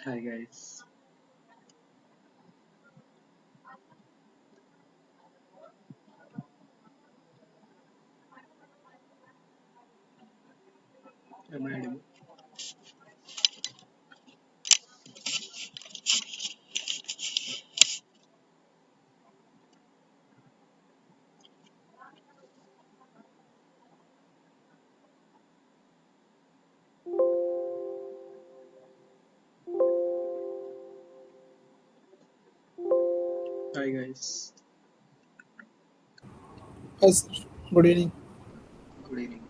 Hi guys. Am I audible? Hi guys. Yes, good evening. Good evening.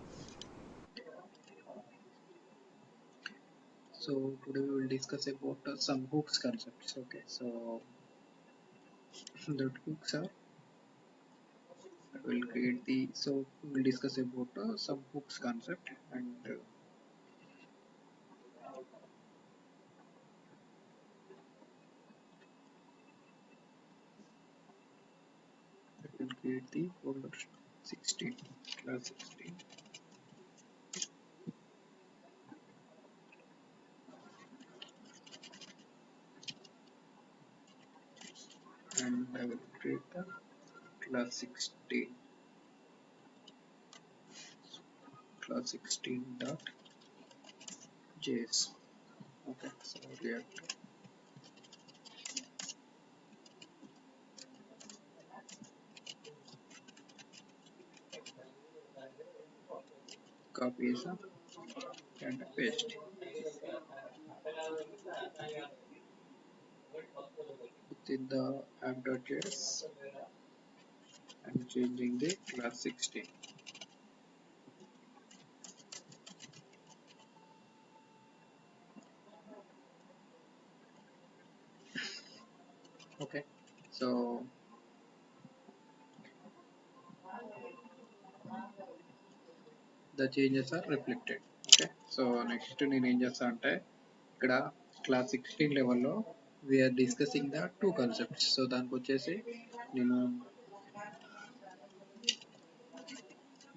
So today we will discuss about some hooks concepts. Okay. So the hooks are we'll create the we'll discuss about some hooks concept and we'll create the folder 16 class 16 and I will create the class 16 dot js. Okay. So React copy and paste within the app.js and changing the class 16. Okay, so the changes are reflected. Okay, so next నేను ఏం చేస్తా అంటే ఇక్కడ class 16 లెవెల్లో we are discussing the two concepts. So దానికి వచ్చేసి నేను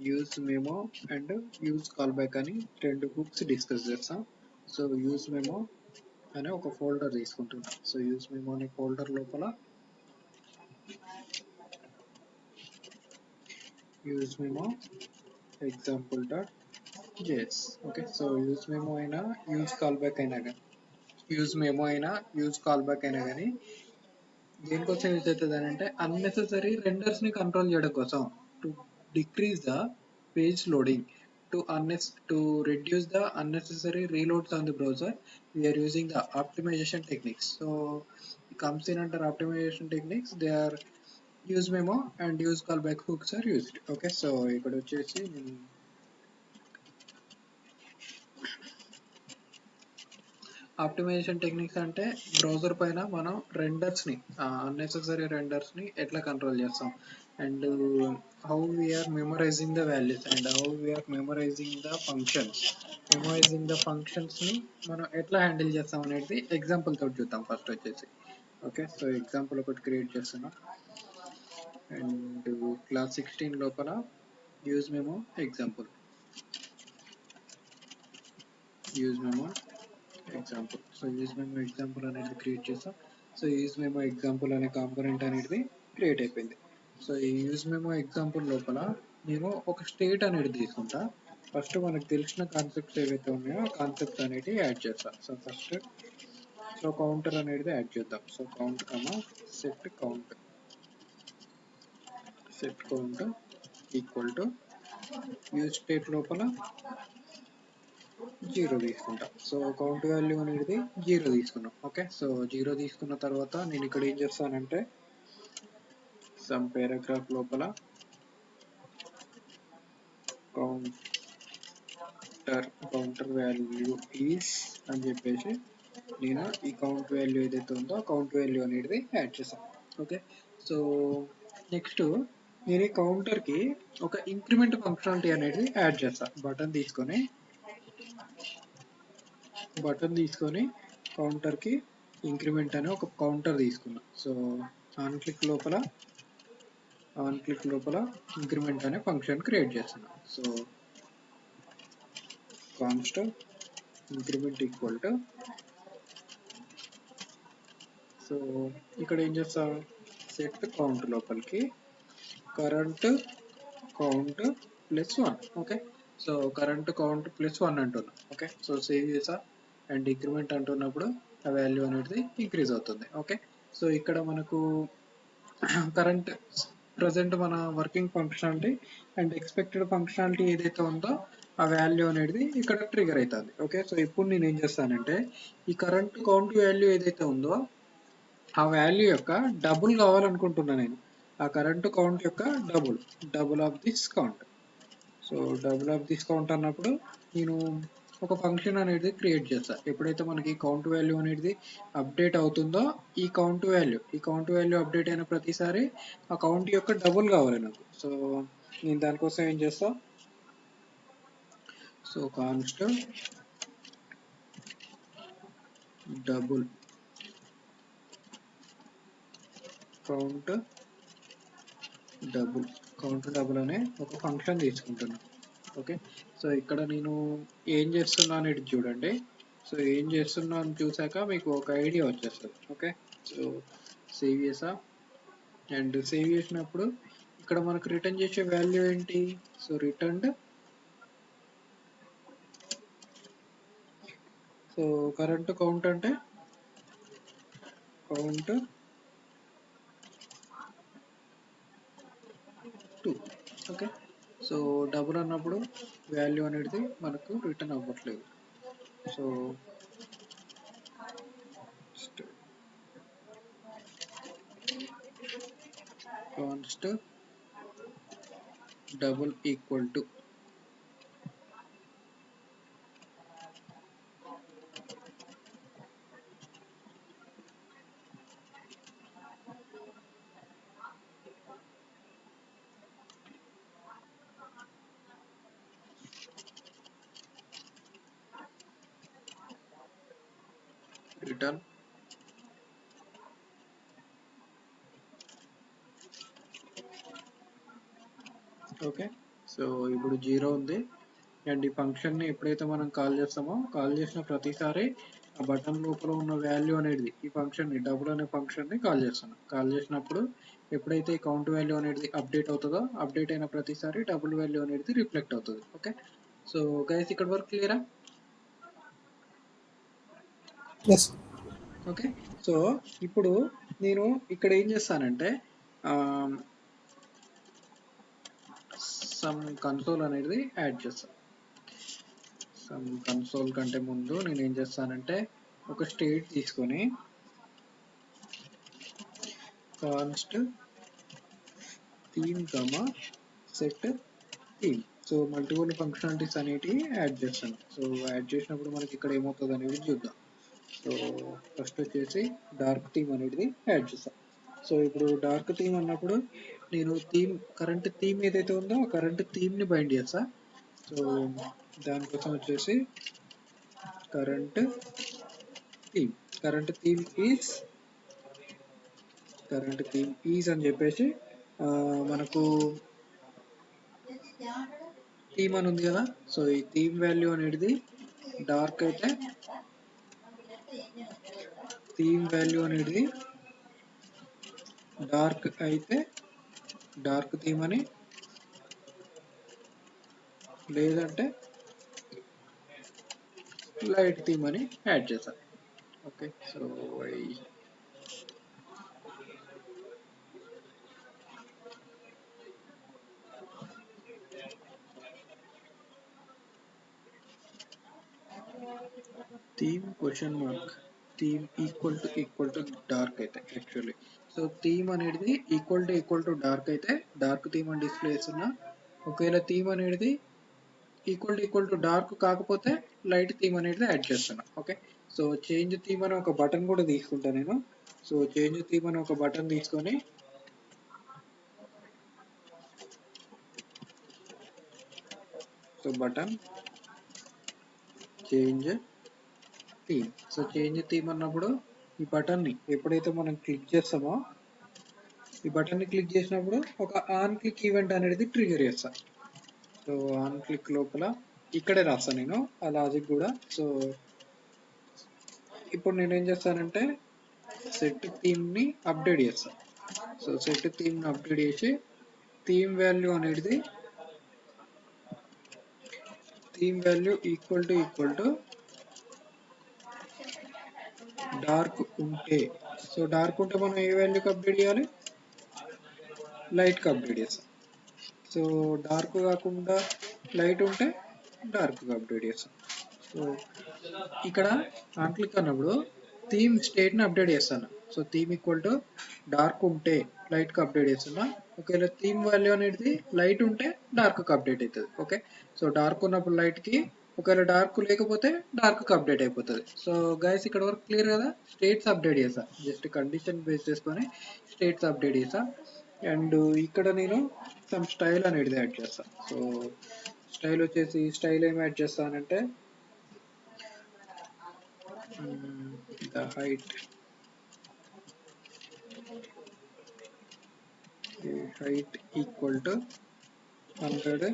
use memo and use call back అని రెండు హుక్స్ డిస్కస్ చేస్తాం. సో యూజ్ మెమో అనే ఒక ఫోల్డర్ తీసుకుంటున్నాం. సో యూజ్ మెమో అనే ఫోల్డర్ లోపల use memo example dot JS. Okay, so use memo అయినా యూజ్ కాల్ బ్యాక్ అయినా కానీ యూజ్ మెమో అయినా యూజ్ కాల్ బ్యాక్ అయినా కానీ దేనికోసం యూజ్ అవుతుంది అని అంటే అన్నెసెసరీ రెండర్స్ ని కంట్రోల్ చేయడం కోసం, to decrease the page loading, to reduce the unnecessary reloads on the browser. We are using the optimization techniques. So it comes in under optimization techniques. They are use memo and use callback hooks are used. Okay, so ఇక్కడ వచ్చేసి optimisation techniques అంటే browser పైన మనం రెండర్స్ని unnecessary రెండర్స్ని ఎట్లా control చేస్తాం, and how we are memorizing the values and how we are memorizing the functions. Memorizing the ఫంక్షన్స్ని మనం ఎట్లా హ్యాండిల్ చేస్తాం అనేది ఎగ్జాంపుల్ తోటి చూద్దాం ఫస్ట్ వచ్చేసి. ఓకే, సో ఎగ్జాంపుల్ ఒకటి క్రియేట్ చేస్తున్నాం అండ్ క్లాస్ 16 లోపల use memo example use memo example. So use memo example అనేది క్రియేట్ చేస్తాం. సో యూజ్ మెమో ఎగ్జాంపుల్ అనే కాంపోనెంట్ అనేది క్రియేట్ అయిపోయింది. సో ఈ యూజ్ మెమో ఎగ్జాంపుల్ లోపల నేను ఒక స్టేట్ అనేది తీసుకుంటా. ఫస్ట్ మనకు తెలిసిన కాన్సెప్ట్స్ ఏవైతే ఉన్నాయో కాన్సెప్ట్స్ అనేవి యాడ్ చేస్తాం. సో ఫస్ట్ కౌంటర్ అనేది యాడ్ చేద్దాం. So count comma set count equal to use state లోపల 0 తీసుకుంటా. సో కౌంట్ వాల్యూ అనేది 0 తీసుకున్నాం. ఓకే, సో 0 తీసుకున్న తర్వాత నేను ఇక్కడ ఏం చేస్తానంటే సమ్ పారాగ్రాఫ్ లోపల కౌంటర్ వాల్యూ ఈస్ అని చెప్పేసి నేను ఈ కౌంట్ వాల్యూ ఏదైతే ఉందో ఆ కౌంట్ వాల్యూ అనేది యాడ్ చేశాను. ఓకే, సో నెక్స్ట్ నేను ఈ కౌంటర్కి ఒక ఇంక్రిమెంట్ ఫంక్షనాలిటీ అనేది యాడ్ చేస్తాను. బటన్ తీసుకొని కౌంటర్కి ఇంక్రిమెంట్ అనే ఒక కౌంటర్ తీసుకున్నా. సో ఆన్ క్లిక్ లోపల ఇంక్రిమెంట్ అనే ఫంక్షన్ క్రియేట్ చేస్తున్నా. So const increment equal to so ఇక్కడ ఏం చేస్తా, సెట్ కౌంట్ లోపలికి current count plus 1. Okay, so current count plus 1 అంటున్నా. ఓకే, సో సేవ్ చేసా అండ్ ఇంక్రిమెంట్ అంటున్నప్పుడు ఆ వాల్యూ అనేది ఇంక్రీజ్ అవుతుంది. ఓకే, సో ఇక్కడ మనకు కరెంట్ ప్రజెంట్ మన working functionality and expected functionality ఏదైతే ఉందో ఆ వాల్యూ అనేది ఇక్కడ ట్రిగర్ అవుతుంది. ఓకే, సో ఇప్పుడు నేను ఏం చేస్తానంటే ఈ కరెంట్ కౌంట్ వాల్యూ ఏదైతే ఉందో ఆ వాల్యూ యొక్క డబుల్ కావాలనుకుంటున్నా నేను. ఆ కరెంట్ కౌంట్ యొక్క double of this count. So double of this count అన్నప్పుడు నేను ఒక ఫంక్షన్ అనేది క్రియేట్ చేస్తా. ఎప్పుడైతే మనకి కౌంట్ వాల్యూ అనేది అప్డేట్ అవుతుందో ఈ కౌంట్ వాల్యూ అప్డేట్ అయిన ప్రతిసారి ఆ కౌంట్ యొక్క డబుల్ కావాలి నాకు. సో నేను దానికోసం ఏం చేస్తా, so const double count double అనే ఒక ఫంక్షన్ తీసుకుంటున్నాను. ఓకే, సో ఇక్కడ నేను ఏం చేస్తున్నా అనేది చూడండి. సో ఏం చేస్తున్నా అని చూసాక మీకు ఒక ఐడియా వచ్చేస్తుంది. ఓకే, సో సేవ్ చేసా అండ్ సేవ్ చేసినప్పుడు ఇక్కడ మనకు రిటర్న్ చేసే వాల్యూ ఏంటి, so returned so current count అంటే కౌంట్ 2. ఓకే, సో డబుల్ అన్నప్పుడు వాల్యూ అనేది మనకు రిటర్న్ అవ్వట్లేదు. So const double equal to return okay, so ఇప్పుడు 0 ఉంది అండ్ ఈ ఫంక్షన్ని ఎప్పుడైతే మనం కాల్ చేస్తామో కాల్ చేసిన ప్రతిసారి ఆ బటన్ లోపల ఉన్న వాల్యూ అనేది ఈ ఫంక్షన్ని డబుల్ అనే ఫంక్షన్ని కాల్ చేస్తున్నాం. కాల్ చేసినప్పుడు ఎప్పుడైతే ఈ కౌంట్ వాల్యూ అనేది అప్డేట్ అవుతుందో అప్డేట్ అయిన ప్రతిసారి డబుల్ వాల్యూ అనేది రిఫ్లెక్ట్ అవుతుంది. ఓకే, సో గైస్ ఇక్కడ వరకు క్లియరా? Yes. ఓకే, సో ఇప్పుడు నేను ఇక్కడ ఏం చేస్తానంటే సమ్ కన్సోల్ అనేది యాడ్ చేస్తాను. సమ్ కన్సోల్ కంటే ముందు నేను ఏం చేస్తానంటే ఒక స్టేట్ తీసుకొని const theme set theme. So multiple functionalities అనేటివి యాడ్ చేస్తాను. సో యాడ్ చేసినప్పుడు మనకి ఇక్కడ ఏమవుతుంది అనేది చూద్దాం. సో ఫస్ట్ వచ్చేసి డార్క్ థీమ్ అనేది యాడ్ చేస్తాం. సో ఇప్పుడు డార్క్ థీమ్ అన్నప్పుడు నేను కరెంట్ థీమ్ ఏదైతే ఉందో ఆ కరెంట్ థీమ్ని బైండ్ చేస్తా. సో దానికోసం వచ్చేసి కరెంట్ థీమ్ ఈజ్ అని చెప్పేసి మనకు థీమ్ అని ఉంది కదా. సో ఈ థీమ్ వాల్యూ అనేది డార్క్ అయితే డార్క్ థీమ్ అని, లేదంటే లైట్ థీమ్ అని యాడ్ చేశాను. Okay, so theme theme equal to dark అయితే యాక్చువల్లీ సో థీమ్ అనేది ఈక్వల్ టు డార్క్ అయితే డార్క్ థీమ్ అని డిస్ప్లే చేస్తున్నా. ఒకవేళ థీమ్ అనేది ఈక్వల్ టు డార్క్ కాకపోతే లైట్ థీమ్ అనేది యాడ్ చేస్తున్నా. ఓకే, సో చేంజ్ థీమ్ అని ఒక బటన్ కూడా తీసుకుంటా నేను. సో చేంజ్ థీమ్ అని ఒక బటన్ తీసుకొని so button change theme. So change theme అన్నప్పుడు ఈ బటన్ని ఎప్పుడైతే మనం క్లిక్ చేస్తామో ఈ బటన్ని క్లిక్ చేసినప్పుడు ఒక ఆన్ క్లిక్ ఈవెంట్ అనేది ట్రిగర్ చేస్తా. సో ఆన్ క్లిక్ లోపల ఇక్కడే రాస్తాను నేను ఆ లాజిక్ కూడా. సో ఇప్పుడు నేను ఏం చేస్తానంటే సెట్ థీమ్ని అప్డేట్ చేస్తాం. సో సెట్ థీమ్ని అప్డేట్ చేసి థీమ్ వాల్యూ అనేది ఈక్వల్ టు డార్క్ ఉంటే, సో డార్క్ ఉంటే మనం ఏ వాల్యూకి అప్డేట్ చేయాలి, లైట్కి అప్డేట్ చేస్తాం. సో డార్క్ కాకుండా లైట్ ఉంటే డార్క్గా అప్డేట్ చేస్తాం. సో ఇక్కడ ఆన్ క్లిక్ అన్నప్పుడు థీమ్ స్టేట్ని అప్డేట్ చేస్తాను. So theme equal to dark ఉంటే లైట్కి అప్డేట్ చేస్తున్నా. ఒకవేళ థీమ్ వాల్యూ అనేది లైట్ ఉంటే డార్క్కి అప్డేట్ అవుతుంది. ఓకే, సో డార్క్ ఉన్నప్పుడు లైట్కి, ఒకవేళ డార్క్ లేకపోతే డార్క్కి అప్డేట్ అయిపోతుంది. సో గైస్ ఇక్కడ వరకు క్లియర్ కదా. స్టేట్స్ అప్డేట్ చేసా, జస్ట్ కండిషన్ బేస్ చేసుకొని స్టేట్స్ అప్డేట్ చేసా. అండ్ ఇక్కడ నేను సమ్ స్టైల్ అనేది యాడ్ చేస్తా. సో స్టైల్ వచ్చేసి స్టైల్ ఏం యాడ్ చేస్తానంటే the height equal to 100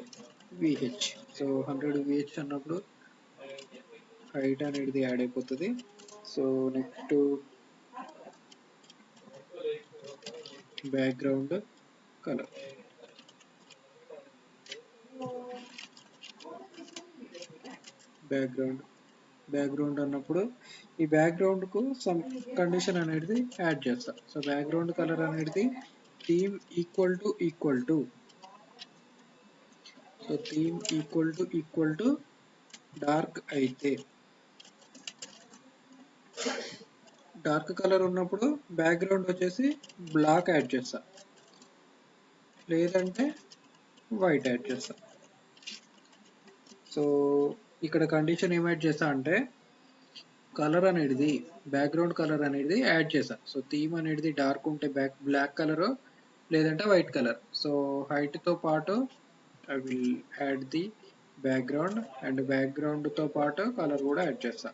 VH. So 100 VH అన్నప్పుడు హైట్ అనేది యాడ్ అయిపోతుంది. So next background colour, background అన్నప్పుడు ఈ బ్యాక్గ్రౌండ్ కు సమ్ కండిషన్ అనేది యాడ్ చేస్తా. సో బ్యాక్గ్రౌండ్ కలర్ అనేది theme equal to so theme equal to dark అయితే, డార్క్ కలర్ ఉన్నప్పుడు బ్యాక్గ్రౌండ్ వచ్చేసి బ్లాక్ యాడ్ చేస్తా, లేదంటే వైట్ యాడ్ చేస్తా. సో ఇక్కడ కండిషన్ ఏం యాడ్ చేస్తా అంటే కలర్ అనేది బ్యాక్గ్రౌండ్ కలర్ అనేది యాడ్ చేసా. సో థీమ్ అనేది డార్క్ ఉంటే బ్లాక్ కలర్, లేదంటే వైట్ కలర్. సో హైట్ తో పాటు I will add the background, and background తో పాటు కలర్ కూడా యాడ్ చేస్తా.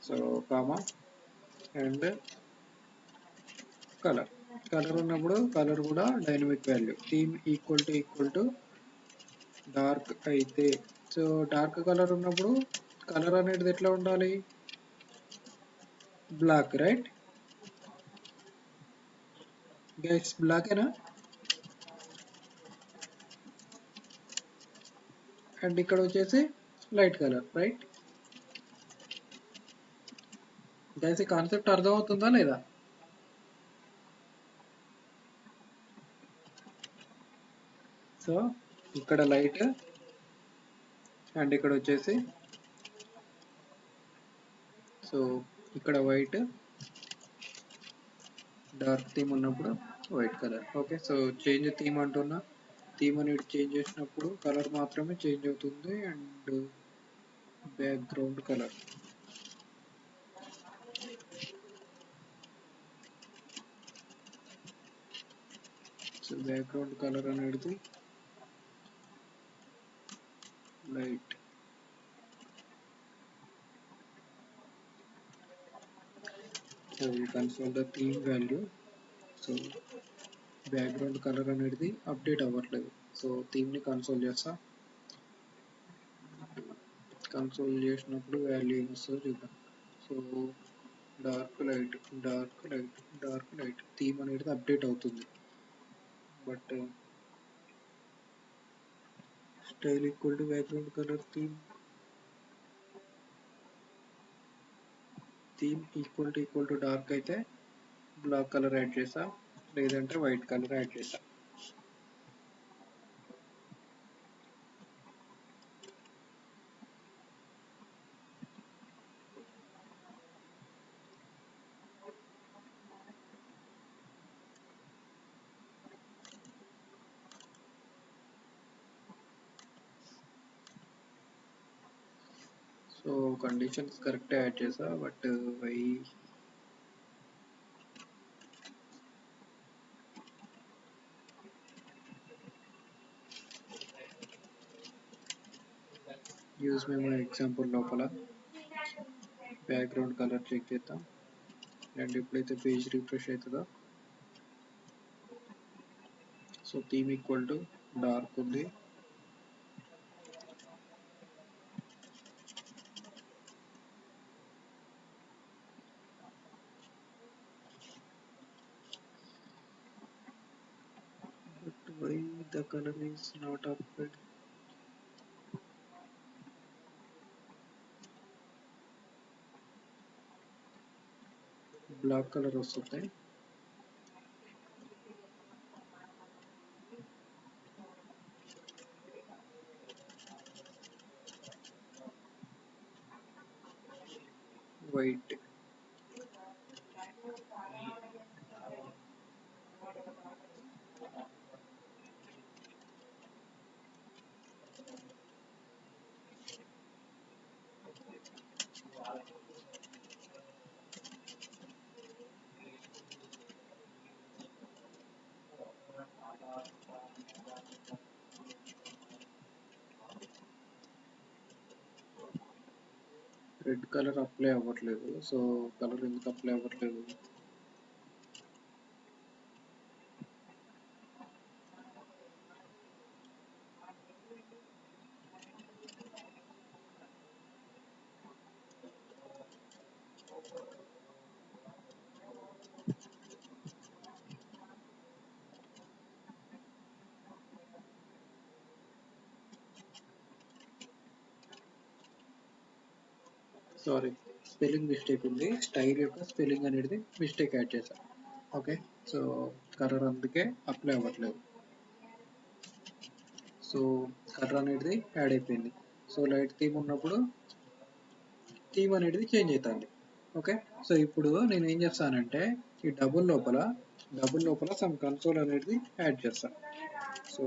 సో కామా అండ్ కలర్ ఉన్నప్పుడు కలర్ కూడా dynamic value theme equal to dark అయితే. సో డార్క్ కలర్ ఉన్నప్పుడు కలర్ అనేది ఎట్లా ఉండాలి, బ్లాక్, రైట్ గైస్, బ్లాకేనా. అండ్ ఇక్కడ వచ్చేసి లైట్ కలర్, రైట్ గైస్. ఈ కాన్సెప్ట్ అర్థమవుతుందా లేదా. సో ఇక్కడ లైట్ అండ్ ఇక్కడ వచ్చేసి, సో ఇక్కడ వైట్, డార్క్ థీమ్ ఉన్నప్పుడు white colour. Okay, so change theme అంటున్నా, థీమ్ అనేది చేంజ్ చేసినప్పుడు కలర్ మాత్రమే చేంజ్ అవుతుంది. And background colour, so background colour అనేది light. So we console the theme value. So background colour అనేది అప్డేట్ అవ్వట్లేదు. సో థీమ్ని కన్సోల్ చేస్తా. కన్సోల్ చేసినప్పుడు వాల్యూ ఏం వస్తుందో చూద్దాం. సో డార్క్ లైట్ థీమ్ అనేది అప్డేట్ అవుతుంది. But style equal to background colour theme equal to dark అయితే బ్లాక్ కలర్ యాడ్ చేసా, లేదంటే వైట్ కలర్ యాడ్ చేసా. సో కండిషన్స్ కరెక్ట్ యాడ్ చేసా, బట్ వై యూజ్ మేము ఎగ్జాంపుల్ లోపల బ్యాక్గ్రౌండ్ కలర్ చెక్ చేద్దాం. అండ్ ఎప్పుడైతే పేజ్ రిఫ్రెష్ అవుతుందో, so theme equal to dark ఉంది, the color is not applied. Black colour వస్తుంది. వైట్ రెడ్ కలర్ అప్లై అవ్వట్లేదు. సో కలర్ ఎందుకు అప్లై అవ్వట్లేదు? సారీ, స్పెల్లింగ్ మిస్టేక్ ఉంది. స్టైల్ యొక్క స్పెల్లింగ్ అనేది మిస్టేక్ యాడ్ చేశాను. ఓకే, సో కలర్ అందుకే అప్లై అవ్వట్లేదు. సో కలర్ అనేది యాడ్ అయిపోయింది. సో లైట్ థీమ్ ఉన్నప్పుడు థీమ్ అనేది చేంజ్ అవుతుంది. ఓకే, సో ఇప్పుడు నేను ఏం చేస్తానంటే ఈ డబుల్ లోపల సమ్ కన్సోల్ అనేది యాడ్ చేస్తాను. సో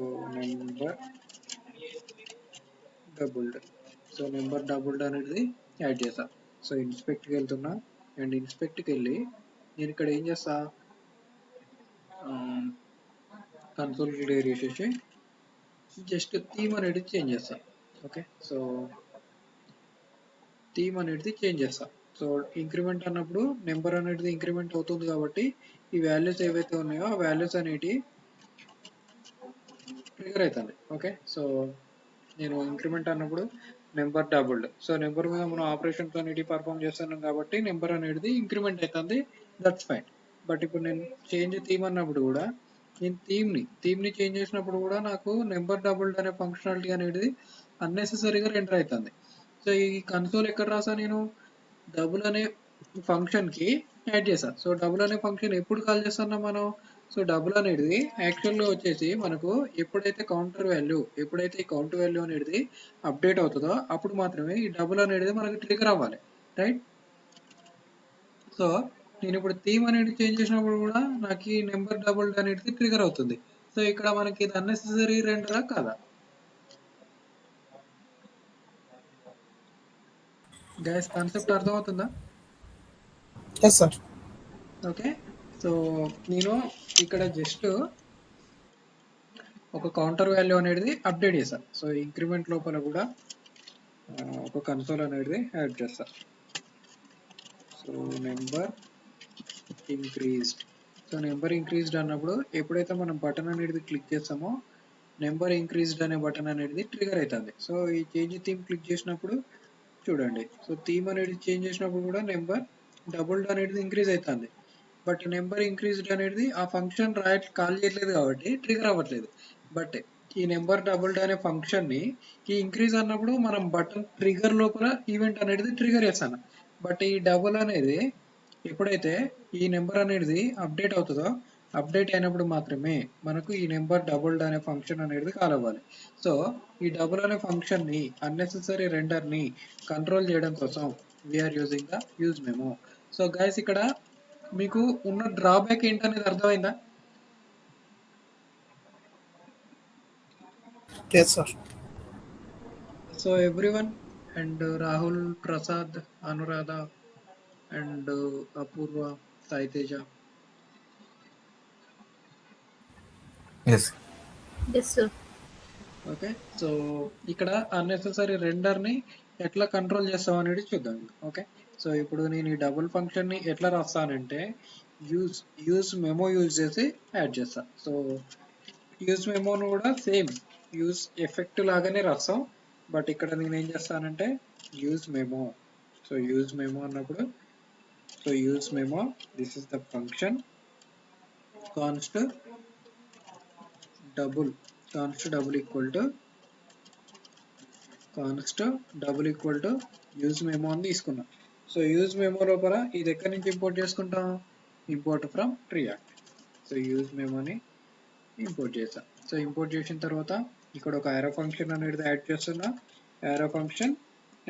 నెంబర్ డబుల్డ్ అనేది యాడ్ చేస్తా. సో ఇన్స్పెక్ట్కి వెళ్తున్నా అండ్ ఇన్స్పెక్ట్కి వెళ్ళి నేను ఇక్కడ ఏం చేస్తా, కన్సోల్ క్లియర్ చేసేసి జస్ట్ థీమ్ అనేది చేంజ్ చేస్తా. ఓకే, సో థీమ్ అనేది చేంజ్ చేస్తా. సో ఇంక్రిమెంట్ అన్నప్పుడు నెంబర్ అనేది ఇంక్రిమెంట్ అవుతుంది కాబట్టి ఈ వాల్యూస్ ఏవైతే ఉన్నాయో ఆ వాల్యూస్ అనేవి ట్రిగర్ అవుతుంది. ఓకే, సో నేను ఇంక్రిమెంట్ అన్నప్పుడు నెంబర్ డబుల్డ్. సో నెంబర్ మీద మనం ఆపరేషన్స్ అనేది పర్ఫామ్ చేస్తున్నాం కాబట్టి నెంబర్ అనేది ఇంక్రిమెంట్ అవుతుంది. That's fine. బట్ ఇప్పుడు నేను చేంజ్ థీమ్ అన్నప్పుడు కూడా నేను థీమ్ని చేంజ్ చేసినప్పుడు కూడా నాకు నెంబర్ డబుల్డ్ అనే ఫంక్షనాలిటీ అనేది అన్నెసెసరీగా ఎంటర్ అవుతుంది. సో ఈ కన్సోల్ ఎక్కడ రాసా, నేను డబుల్ అనే ఫంక్షన్కి యాడ్ చేశాను. సో డబుల్ అనే ఫంక్షన్ ఎప్పుడు కాల్ చేస్తున్నా మనం? సో డబుల్ అనేది యాక్చువల్గా వచ్చేసి మనకు ఎప్పుడైతే ఈ కౌంట్ వాల్యూ అనేది అప్డేట్ అవుతుందో అప్పుడు మాత్రమే ఈ డబుల్ అనేది మనకు ట్రిగర్ అవ్వాలి, రైట్? సో నేను ఇప్పుడు థీమ్ అనేది చేంజ్ చేసినప్పుడు కూడా నాకు ఈ నెంబర్ డబుల్ అనేది ట్రిగర్ అవుతుంది. సో ఇక్కడ మనకి ఇది అన్నెసెసరీ రెండరా కాదా? గైస్ కాన్సెప్ట్ అర్థమవుతుందా? Yes, sir. ఓకే, సో నేను ఇక్కడ జస్ట్ ఒక కౌంటర్ వాల్యూ అనేది అప్డేట్ చేస్తాను. సో ఇంక్రిమెంట్ లోపల కూడా ఒక కన్సోల్ అనేది యాడ్ చేస్తా. సో నెంబర్ ఇంక్రీజ్డ్ అన్నప్పుడు ఎప్పుడైతే మనం బటన్ అనేది క్లిక్ చేస్తామో నెంబర్ ఇంక్రీజ్డ్ అనే బటన్ అనేది ట్రిగర్ అవుతుంది. సో ఈ చేంజ్ థీమ్ క్లిక్ చేసినప్పుడు చూడండి, సో థీమ్ అనేది చేంజ్ చేసినప్పుడు కూడా నెంబర్ డబుల్డ్ అనేది ఇంక్రీజ్ అవుతుంది. బట్ నెంబర్ ఇంక్రీజ్డ్ అనేది ఆ ఫంక్షన్ కాల్ చేయట్లేదు కాబట్టి ట్రిగర్ అవ్వట్లేదు. బట్ ఈ నెంబర్ డబుల్డ్ అనే ఫంక్షన్ని ఈ ఇంక్రీజ్ అన్నప్పుడు మనం బటన్ ట్రిగర్ లోపల ఈవెంట్ అనేది ట్రిగర్ చేస్తాను. బట్ ఈ డబుల్ అనేది ఎప్పుడైతే ఈ నెంబర్ అనేది అప్డేట్ అవుతుందో అప్డేట్ అయినప్పుడు మాత్రమే మనకు ఈ నెంబర్ డబుల్డ్ అనే ఫంక్షన్ అనేది కాల్ అవ్వాలి. సో ఈ డబుల్ అనే ఫంక్షన్ని అన్నెసెసరీ రెండర్ని కంట్రోల్ చేయడం కోసం we are using the use memo. So guys ఇక్కడ మీకు ఉన్న డ్రాబ్యాక్ ఏంటనేది అర్థమైందా? Yes, sir. So everyone and Rahul, Prasad, Anuradha and Apoorva, Saiteja. Yes. Yes, sir. Okay, so ఇక్కడ అన్నెసెసరీ రెండర్ని ఎట్లా కంట్రోల్ చేస్తాం అనేది చూద్దాం. ఓకే, సో ఇప్పుడు నేను ఈ డబుల్ ఫంక్షన్ని ఎట్లా రాస్తానంటే యూజ్ మెమో యూజ్ చేసి యాడ్ చేస్తా. సో యూజ్ మెమోను కూడా సేమ్ యూజ్ ఎఫెక్ట్ లాగానే రాస్తాం. బట్ ఇక్కడ నేను ఏం చేస్తానంటే use memo. So use memo అన్నప్పుడు so use memo this is the function const double. const double equal to use memo అని తీసుకున్నాం. సో యూజ్ మెమో లోపల ఇది ఎక్కడి నుంచి ఇంపోర్ట్ చేసుకుంటాం, import from React. So use మెమోని ఇంపోర్ట్ చేసాం. సో ఇంపోర్ట్ చేసిన తర్వాత ఇక్కడ ఒక యారో ఫంక్షన్ అనేది యాడ్ చేస్తున్నా, arrow function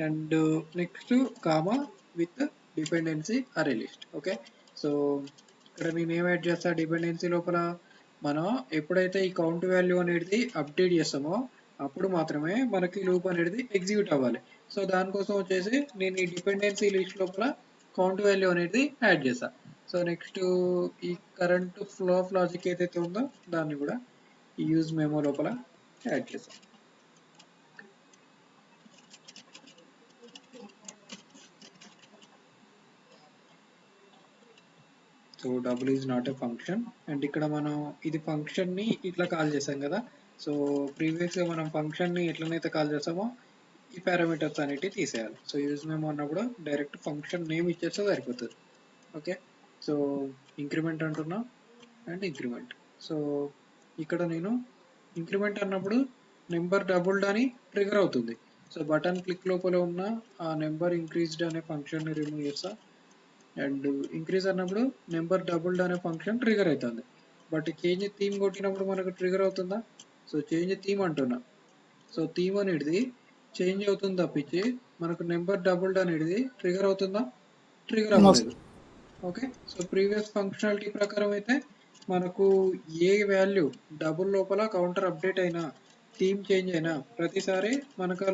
and next comma with dependency array list. Okay, so ఇక్కడ నేను ఏం యాడ్ చేస్తా, డిపెండెన్సీ లోపల మనం ఎప్పుడైతే ఈ కౌంట్ వాల్యూ అనేది అప్డేట్ చేస్తామో అప్పుడు మాత్రమే మనకి లూప్ అనేది ఎగ్జిక్యూట్ అవ్వాలి. సో దానికోసం వచ్చేసి నేను ఈ డిపెండెన్సీ లిస్ట్ లోపల కౌంట్ వాల్యూ అనేది యాడ్ చేస్తా. సో నెక్స్ట్ ఈ కరెంట్ ఫ్లో ఆఫ్ లాజిక్ ఏదైతే ఉందో దాన్ని కూడా ఈ యూజ్ మెమో లోపల యాడ్ చేస్తాం. So double is not a function and ఇక్కడ మనం ఇది ఫంక్షన్ ని ఇట్లా కాల్ చేసాం కదా. సో ప్రీవియస్ గా మనం ఫంక్షన్ ని ఎట్లనైతే కాల్ చేస్తామో ఈ పారామీటర్స్ అనేటివి తీసేయాలి. సో యూజ్ మెమో అన్నప్పుడు డైరెక్ట్ ఫంక్షన్ నేమ్ ఇచ్చేస్తే సరిపోతుంది. ఓకే, సో ఇంక్రిమెంట్ అంటున్నా అండ్ ఇంక్రిమెంట్. సో ఇక్కడ నేను ఇంక్రిమెంట్ అన్నప్పుడు నెంబర్ డబుల్డ్ అని ట్రిగర్ అవుతుంది. సో బటన్ క్లిక్ లోపల ఉన్న ఆ నెంబర్ ఇంక్రీజ్డ్ అనే ఫంక్షన్ ని రిమూవ్ చేస్తా అండ్ ఇంక్రీజ్ అన్నప్పుడు నెంబర్ డబుల్డ్ అనే ఫంక్షన్ ట్రిగర్ అవుతుంది. బట్ చేంజ్ థీమ్ కొట్టినప్పుడు మనకు ట్రిగర్ అవుతుందా? సో చేంజ్ థీమ్ అంటున్నా. సో థీమ్ అనేది చేంజ్ అవుతుంది తప్పించి మనకు నెంబర్ డబుల్డ్ అనేది ట్రిగర్ అవుతుందా? ట్రిగర్ అవ్వలేదు. ఓకే, సో ప్రీవియస్ ఫంక్షనాలిటీ ప్రకారం అయితే మనకు ఏ వాల్యూ డబుల్ లోపల కౌంటర్ అప్డేట్ అయినా థీమ్ చేంజ్ అయినా ప్రతిసారి మనకు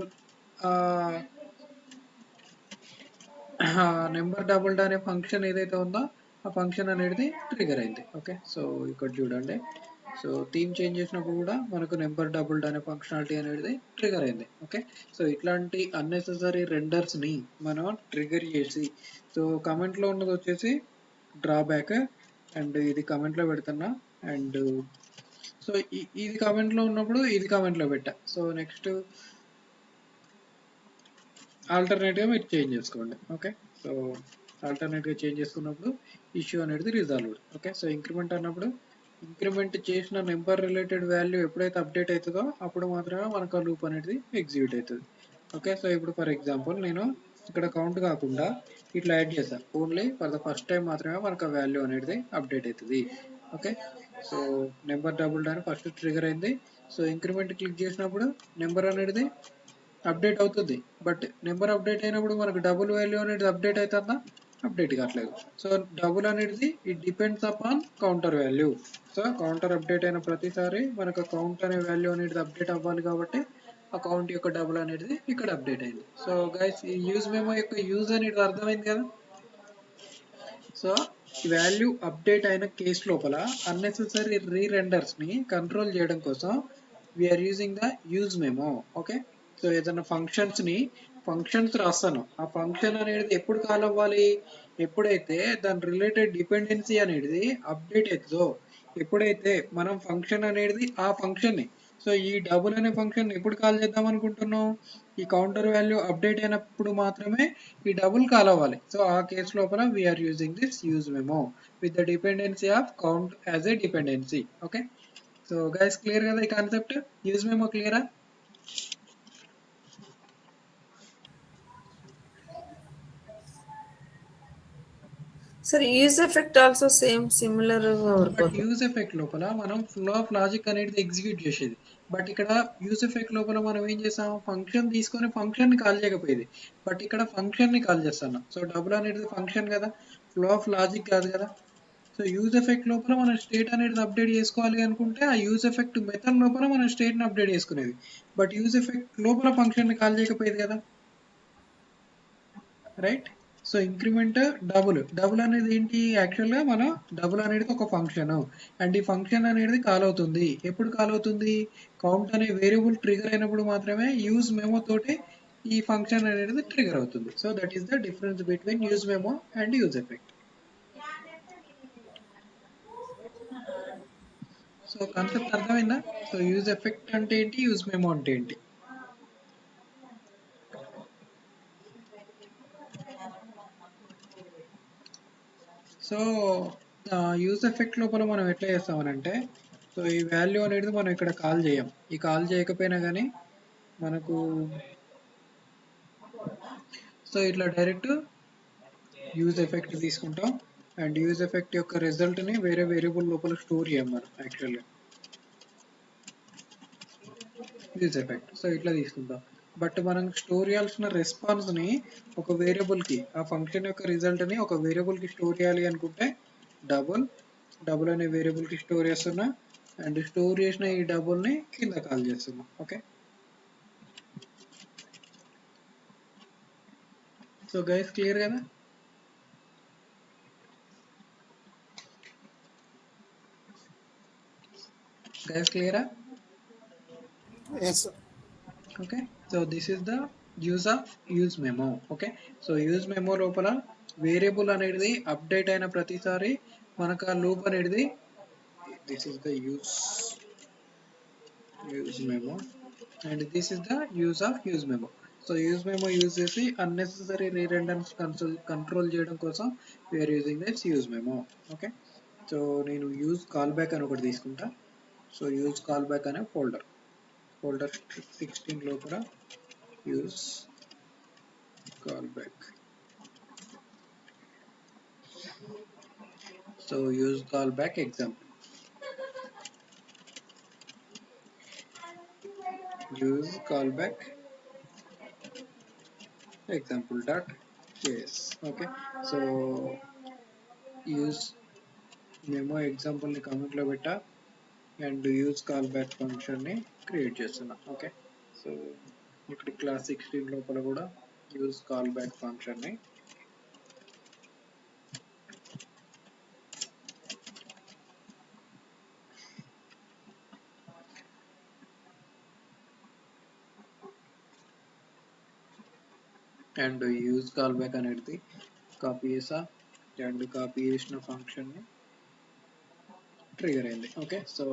నెంబర్ డబుల్డ్ అనే ఫంక్షన్ ఏదైతే ఉందో ఆ ఫంక్షన్ అనేది ట్రిగర్ అయింది. ఓకే, సో ఇక్కడ చూడండి. సో థీమ్ చేంజ్ చేసినప్పుడు కూడా మనకు నెంబర్ డబుల్డ్ అనే ఫంక్షనాలిటీ అనేది ట్రిగర్ అయింది. ఓకే, సో ఇట్లాంటి అన్నెసెసరీ రెండర్స్ ని మనం ట్రిగర్ చేసి, సో కమెంట్ లో ఉన్నది వచ్చేసి డ్రాబ్యాక్ అండ్ ఇది కమెంట్ లో పెడుతున్నా అండ్ సో ఇది కమెంట్ లో ఉన్నప్పుడు ఇది కమెంట్ లో పెట్టా. సో నెక్స్ట్ ఆల్టర్నేటివ్గా మీరు చేంజ్ చేసుకోండి. ఓకే, సో ఆల్టర్నేటివ్గా చేంజ్ చేసుకున్నప్పుడు ఇష్యూ అనేది రిజాల్వ్. ఓకే, సో ఇంక్రిమెంట్ అన్నప్పుడు ఇంక్రిమెంట్ చేసిన నెంబర్ రిలేటెడ్ వాల్యూ ఎప్పుడైతే అప్డేట్ అవుతుందో అప్పుడు మాత్రమే మనకు ఆ లూప్ అనేది ఎగ్జిక్యూట్ అవుతుంది. ఓకే, సో ఇప్పుడు ఫర్ ఎగ్జాంపుల్ నేను ఇక్కడ కౌంట్ కాకుండా ఇట్లా యాడ్ చేశాను, only for the first time మాత్రమే మనకు ఆ వాల్యూ అనేది అప్డేట్ అవుతుంది. ఓకే, సో నెంబర్ డబుల్డ్ అని ఫస్ట్ ట్రిగర్ అయింది. సో ఇంక్రిమెంట్ క్లిక్ చేసినప్పుడు నెంబర్ అనేది అప్డేట్ అవుతుంది. బట్ నెంబర్ అప్డేట్ అయినప్పుడు మనకు డబుల్ వాల్యూ అనేది అప్డేట్ అవుతుందా? అప్డేట్ కావట్లేదు. సో డబుల్ అనేది it depends upon counter value. So counter update అయిన ప్రతిసారి మనకు కౌంట్ అనే వాల్యూ అనేది అప్డేట్ అవ్వాలి కాబట్టి ఆ కౌంట్ యొక్క డబుల్ అనేది ఇక్కడ అప్డేట్ అయింది. సో గైస్ ఈ యూజ్ మెమో యొక్క యూజ్ అనేది అర్థమైంది కదా. సో వాల్యూ అప్డేట్ అయిన కేసు లోపల అన్నెసెసరీ రీరెండర్స్ ని కంట్రోల్ చేయడం కోసం we are using the use memo. Okay, so ఏదైనా ఫంక్షన్స్ రాస్తాను, ఆ ఫంక్షన్ అనేది ఎప్పుడు కాల్ అవ్వాలి, ఎప్పుడైతే దాని రిలేటెడ్ డిపెండెన్సీ అనేది అప్డేట్ అవుతుందో, ఎప్పుడైతే మనం ఫంక్షన్ అనేది ఆ ఫంక్షన్ ని, సో ఈ డబుల్ అనే ఫంక్షన్ ఎప్పుడు కాల్ చేద్దాం అనుకుంటున్నాం, ఈ కౌంటర్ వాల్యూ అప్డేట్ అయినప్పుడు మాత్రమే ఈ డబుల్ కాల్ అవ్వాలి. సో ఆ కేసు లోపల we are using this use memo with the dependency of count as a dependency. Okay, so guys clear కదా ఈ కాన్సెప్ట్, యూజ్ మెమో క్లియరా? Sir, use effect also similar work. But use effect లోపల మనం flow of logic అనేది execute చేసేది. But ఇక్కడ use effect లోపల మనం ఏం చేసాం, ఫంక్షన్ తీసుకొని ఫంక్షన్ ని కాల్ చేయకపోయేది. బట్ ఇక్కడ ఫంక్షన్ ని కాల్ చేస్తున్నాం. సో డబుల్ అనేది ఫంక్షన్ కదా, ఫ్లో ఆఫ్ లాజిక్ కాదు కదా. సో యూజ్ ఎఫెక్ట్ లోపల మనం స్టేట్ అనేది అప్డేట్ చేసుకోవాలి అనుకుంటే ఆ యూజ్ ఎఫెక్ట్ మెథడ్ లోపల మనం స్టేట్ ని అప్డేట్ చేసుకునేది. బట్ యూజ్ ఎఫెక్ట్ లోపల ఫంక్షన్ ని కాల్ చేయకపోయేది కదా, రైట్. సో ఇంక్రిమెంట్ డబుల్ అనేది ఏంటి, యాక్చువల్గా మన డబుల్ అనేది ఒక ఫంక్షన్ అండ్ ఈ ఫంక్షన్ అనేది కాల్ అవుతుంది. ఎప్పుడు కాల్ అవుతుంది, కౌంట్ అనే వేరియబుల్ ట్రిగర్ అయినప్పుడు మాత్రమే యూజ్ మెమో తోటి ఈ ఫంక్షన్ అనేది ట్రిగర్ అవుతుంది. So that is the difference between use memo and use effect. So concept అర్థమైందా? సో యూజ్ ఎఫెక్ట్ అంటే ఏంటి, యూజ్ మెమో అంటే ఏంటి. సో యూజ్ ఎఫెక్ట్ లోపల మనం ఎట్లా చేస్తామనంటే సో ఈ వాల్యూ అనేది మనం ఇక్కడ కాల్ చేయం. ఈ కాల్ చేయకపోయినా కానీ మనకు సో ఇట్లా డైరెక్ట్ యూజ్ ఎఫెక్ట్ తీసుకుంటాం అండ్ యూజ్ ఎఫెక్ట్ యొక్క రిజల్ట్ ని వేరే వేరియబుల్ లోపల స్టోర్ చేయం మనం యాక్చువల్గా యూజ్ ఎఫెక్ట్. సో ఇట్లా తీసుకుంటాం. బట్ మనం స్టోర్ చేయాల్సిన రెస్పాన్స్ ని ఒక వేరియబుల్ కి ఆ ఫంక్షన్ యొక్క రిజల్ట్ ని ఒక వేరియబుల్ కి స్టోర్ చేయాలి అనుకుంటే డబుల్ అనే వేరియబుల్ కి స్టోర్ చేస్తున్నా అండ్ స్టోర్ చేసిన ఈ డబుల్ ని కింద కాల్ చేస్తున్నా. ఓకే, సో గైస్ క్లియర్ కదా? గైస్ క్లియరా? Yes, sir. Okay, so this is the use of use memo. Okay, so use memo లోపల వేరియబుల్ అనేది అప్డేట్ అయిన ప్రతిసారి మనకు ఆ లూప్ అనేది this is the use memo and this is the use of use memo. So use memo use చేసి unnecessary rerenders control చేయడం కోసం we are using this use memo. Okay, so నేను యూజ్ కాల్ బ్యాక్ అని ఒకటి తీసుకుంటా. So use call back అనే folder 16 లోపల use call back. So use call back example, use callback example dot js. Okay, so use memo example ని comment లో పెట్టా and use call back function ని create చేస్తున్నా. ఓకే, సో ఇక్కడ class 16 లోపల కూడా యూజ్ కాల్ బ్యాక్ ఫంక్షన్ ని and use call back అనేది కాపీ చేసా అండ్ కాపీ చేసిన ఫంక్షన్ ని ట్రిగర్ అయింది. ఓకే, సో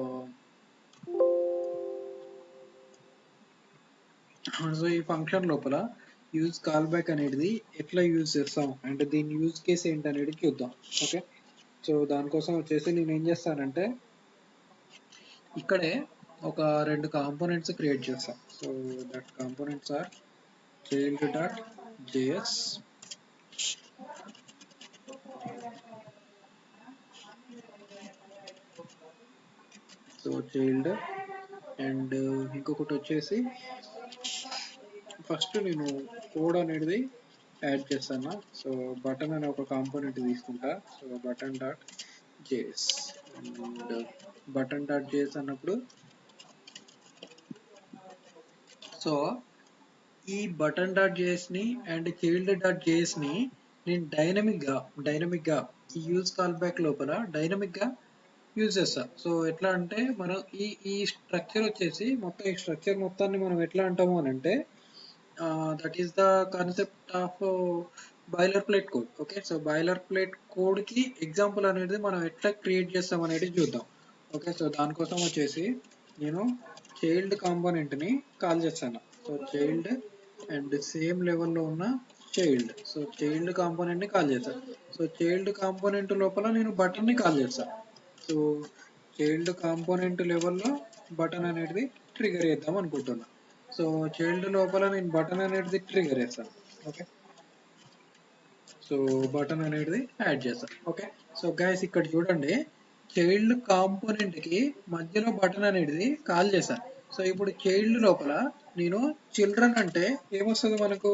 ఈ ఫంక్షన్ లోపల యూజ్ కాల్ బ్యాక్ అనేది ఎట్లా యూజ్ చేస్తాం అంటే దీని యూజ్ కేస్ ఏంటి అనేది చూద్దాం. ఓకే, సో దానికోసం వచ్చేసి నేను ఏం చేస్తానంటే ఇక్కడే ఒక 2 కాంపోనెంట్స్ క్రియేట్ చేస్తాం. So that components are child dot JS so child and ఇంకొకటి వచ్చేసి ఫస్ట్ నేను కోడ్ అనేది యాడ్ చేస్తాను. సో బటన్ అనే ఒక కాంపోనెంట్ తీసుకుంటా. So button dot JS and button dot JS అన్నప్పుడు సో ఈ బటన్ డాట్ జేఎస్ ని అండ్ చైల్డ్ డాట్ జేఎస్ ని నేను డైనమిక్ గా ఈ యూజ్ కాల్ బ్యాక్ లోపల డైనమిక్ గా యూజ్ చేస్తా. సో ఎట్లా అంటే మనం ఈ స్ట్రక్చర్ వచ్చేసి మొత్తం ఈ స్ట్రక్చర్ మొత్తాన్ని మనం ఎట్లా అంటాము అని అంటే that is the concept of boiler plate code. Okay, so boiler plate code కి ఎగ్జాంపుల్ అనేది మనం ఎట్లా క్రియేట్ చేస్తాం అనేది చూద్దాం. ఓకే, సో దానికోసం వచ్చేసి నేను చైల్డ్ కాంపోనెంట్ ని కాల్ చేస్తాను. సో చైల్డ్ అండ్ సేమ్ లెవెల్లో ఉన్న చైల్డ్. సో చైల్డ్ కాంపోనెంట్ ని కాల్ చేస్తాను. సో చైల్డ్ కాంపోనెంట్ లోపల నేను బటన్ ని కాల్ చేస్తాను. సో చైల్డ్ కాంపోనెంట్ లెవెల్లో బటన్ అనేది ట్రిగర్ చేద్దాం అనుకుంటున్నా. సో చైల్డ్ లోపల నేను బటన్ అనేది ట్రిగర్ చేస్తాను. ఓకే, సో బటన్ అనేది యాడ్ చేస్తాను. ఓకే, సో గైస్ ఇక్కడ చూడండి చైల్డ్ కాంపోనెంట్ కి మధ్యలో బటన్ అనేది కాల్ చేశాను. సో ఇప్పుడు చైల్డ్ లోపల నేను చిల్డ్రన్ అంటే ఏమొస్తుంది మనకు?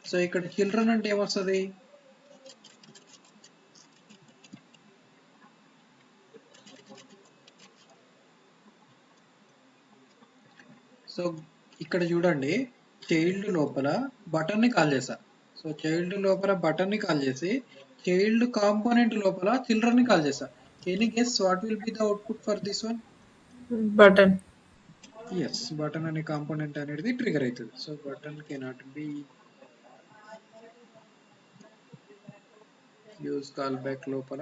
సో ఇక్కడ చిల్డ్రన్ అంటే ఏమొస్తుంది? సో ఇక్కడ చూడండి చైల్డ్ లోపల బటన్ ని కాల్ చేశా. సో చైల్డ్ లోపల బటన్ ని కాల్ చేసి చైల్డ్ కాంపోనెంట్ లోపల చిల్డ్రన్ ని కాల్ చేశా. Any guess what will be the output for this one? Button. Yes, button అనే కాంపోనెంట్ అనేది ట్రిగర్ అవుతుంది. So button cannot be use call back లోపల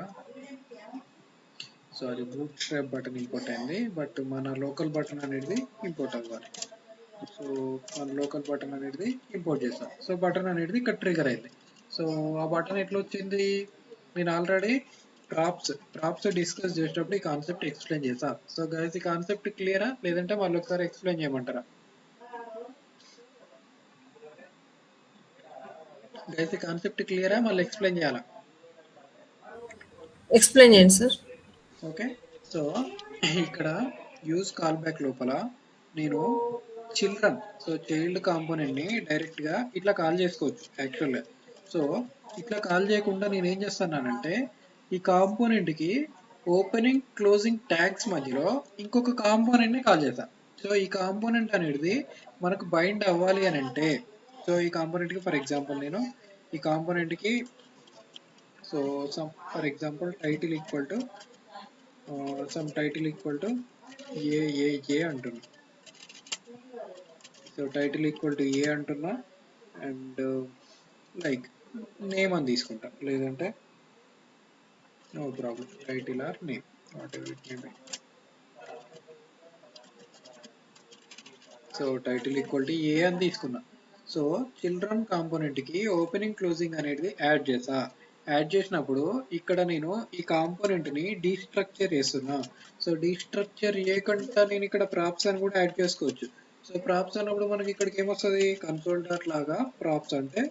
sorry bootstrap button import అయింది but మన local button అనేది import అవ్వాలి. So మన local button అనేది ఇంపోర్ట్ చేస్తాం. సో బటన్ అనేది ఇక్కడ ట్రిగర్ అయింది. సో ఆ బటన్ ఎట్లా వచ్చింది? నేను ఆల్రెడీ ప్రాప్స్ డిస్కస్ చేసేటప్పుడు ఈ కాన్సెప్ట్ ఎక్స్ప్లెయిన్ చేసా. సో గైస్ ఈ కాన్సెప్ట్ క్లియరా, లేదంటే మళ్ళీ ఒకసారి ఎక్స్ప్లెయిన్ చేయమంటారా? గైస్ ఈ కాన్సెప్ట్ క్లియరా, మళ్ళీ ఎక్స్ప్లెయిన్ చేయాలా? ఎక్స్ప్లెయిన్ చేయండి సార్. ఓకే, సో ఇక్కడ యూజ్ కాల్ బ్యాక్ లోపల నేను చిల్డ్రన్, సో చైల్డ్ కాంపోనెంట్ ని డైరెక్ట్ గా ఇట్లా కాల్ చేసుకోవచ్చు యాక్చువల్ గా. సో ఇట్లా కాల్ చేయకుండా నేను ఏం చేస్తున్నానంటే ఈ కాంపోనెంట్ కి ఓపెనింగ్ క్లోజింగ్ ట్యాగ్స్ మధ్యలో ఇంకొక కాంపోనెంట్ ని కాల్ చేస్తా. సో ఈ కాంపోనెంట్ అనేది మనకు బైండ్ అవ్వాలి అని అంటే, సో ఈ కాంపోనెంట్ కి ఫర్ ఎగ్జాంపుల్ నేను ఈ కాంపోనెంట్ కి so some for example title equal to some title equal to A అంటున్నా. So title equal to A అంటున్నా అండ్ లైక్ నేమ్ అని తీసుకుంటా, లేదంటే no problem title or name whatever it may be. So title equal to A అని తీసుకున్నా. So children component కి opening closing అనేది add చేసా. యాడ్ చేసినప్పుడు ఇక్కడ నేను ఈ కాంపోనెంట్ ని డీస్ట్రక్చర్ చేస్తున్నా. సో డీస్ట్రక్చర్ చేయకుండా నేను ఇక్కడ ప్రాప్స్ అని కూడా యాడ్ చేసుకోవచ్చు. సో ప్రాప్స్ అన్నప్పుడు మనకి ఇక్కడికి ఏమొస్తుంది, కన్సోల్ డాట్ లాగా ప్రాప్స్ అంటే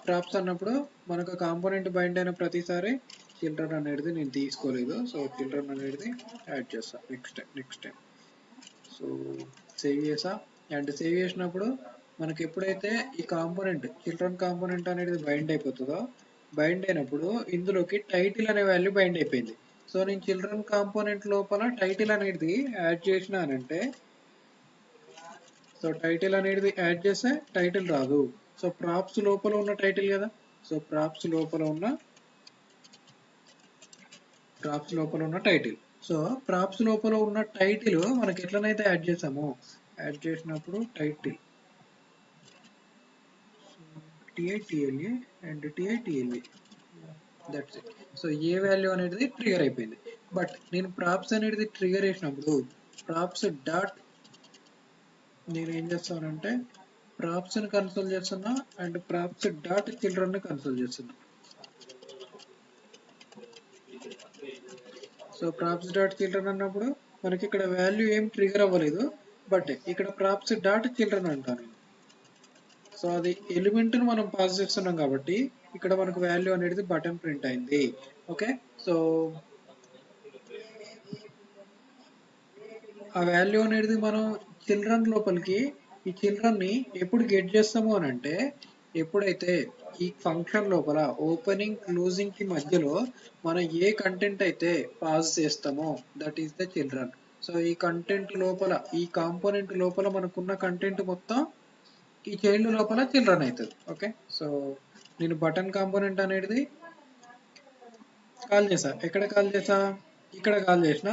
ప్రాప్స్ అన్నప్పుడు మనకు కాంపోనెంట్ బైండ్ అయిన ప్రతిసారి చిల్డ్రన్ అనేది నేను తీసుకోలేదు. సో చిల్డ్రన్ అనేది యాడ్ చేస్తా నెక్స్ట్ టైం. సో సేవ్ చేసా అండ్ సేవ్ చేసినప్పుడు మనకి ఎప్పుడైతే ఈ కాంపోనెంట్ చిల్డ్రన్ కాంపోనెంట్ అనేది బైండ్ అయిపోతుందో, బైండ్ అయినప్పుడు ఇందులోకి టైటిల్ అనే వాల్యూ బైండ్ అయిపోయింది. సో నేను చిల్డ్రన్ కాంపోనెంట్ లోపల టైటిల్ అనేది యాడ్ చేసినానంటే, సో టైటిల్ అనేది యాడ్ చేస్తే టైటిల్ రాదు. సో ప్రాప్స్ లోపల ఉన్న టైటిల్ కదా, సో ప్రాప్స్ లోపల ఉన్న టైటిల్. సో ప్రాప్స్ లోపల ఉన్న టైటిల్ మనకి ఎట్లనైతే యాడ్ చేసామో, యాడ్ చేసినప్పుడు title T I T L E and T I T L E that's it. So A value అనేది ట్రిగర్ అయిపోయింది. బట్ నేను ప్రాప్స్ అనేది ట్రిగర్ చేసినప్పుడు ప్రాప్స్ డాట్ నేను ఏం చేస్తానంటే ప్రాప్స్ ని కన్సోల్ చేస్తున్నా అండ్ ప్రాప్స్ డాట్ చిల్డ్రన్ ని కన్సోల్ చేస్తున్నా. సో ప్రాప్స్ డాట్ చిల్డ్రన్ అన్నప్పుడు మనకి ఇక్కడ వాల్యూ ఏం ట్రిగర్ అవ్వలేదు, బట్ ఇక్కడ ప్రాప్స్ డాట్ చిల్డ్రన్ అంటాను. సో అది ఎలిమెంట్ ను మనం పాస్ చేస్తున్నాం కాబట్టి ఇక్కడ మనకు వాల్యూ అనేది బటన్ ప్రింట్ అయింది. ఓకే, సో ఆ వాల్యూ అనేది మనం చిల్డ్రన్ లోపలికి ఈ చిల్డ్రన్ ని ఎప్పుడు గెట్ చేస్తాము అని అంటే, ఎప్పుడైతే ఈ ఫంక్షన్ లోపల ఓపెనింగ్ క్లోజింగ్ కి మధ్యలో మనం ఏ కంటెంట్ అయితే పాస్ చేస్తామో that is the children. So ఈ కంటెంట్ లోపల ఈ కాంపోనెంట్ లోపల మనకున్న కంటెంట్ మొత్తం ఈ చైల్డ్ లోపల చిల్డ్రన్ అవుతుంది. ఓకే, సో నేను బటన్ కాంపోనెంట్ అనేది కాల్ చేసా. ఎక్కడ కాల్ చేసా, ఇక్కడ కాల్ చేసిన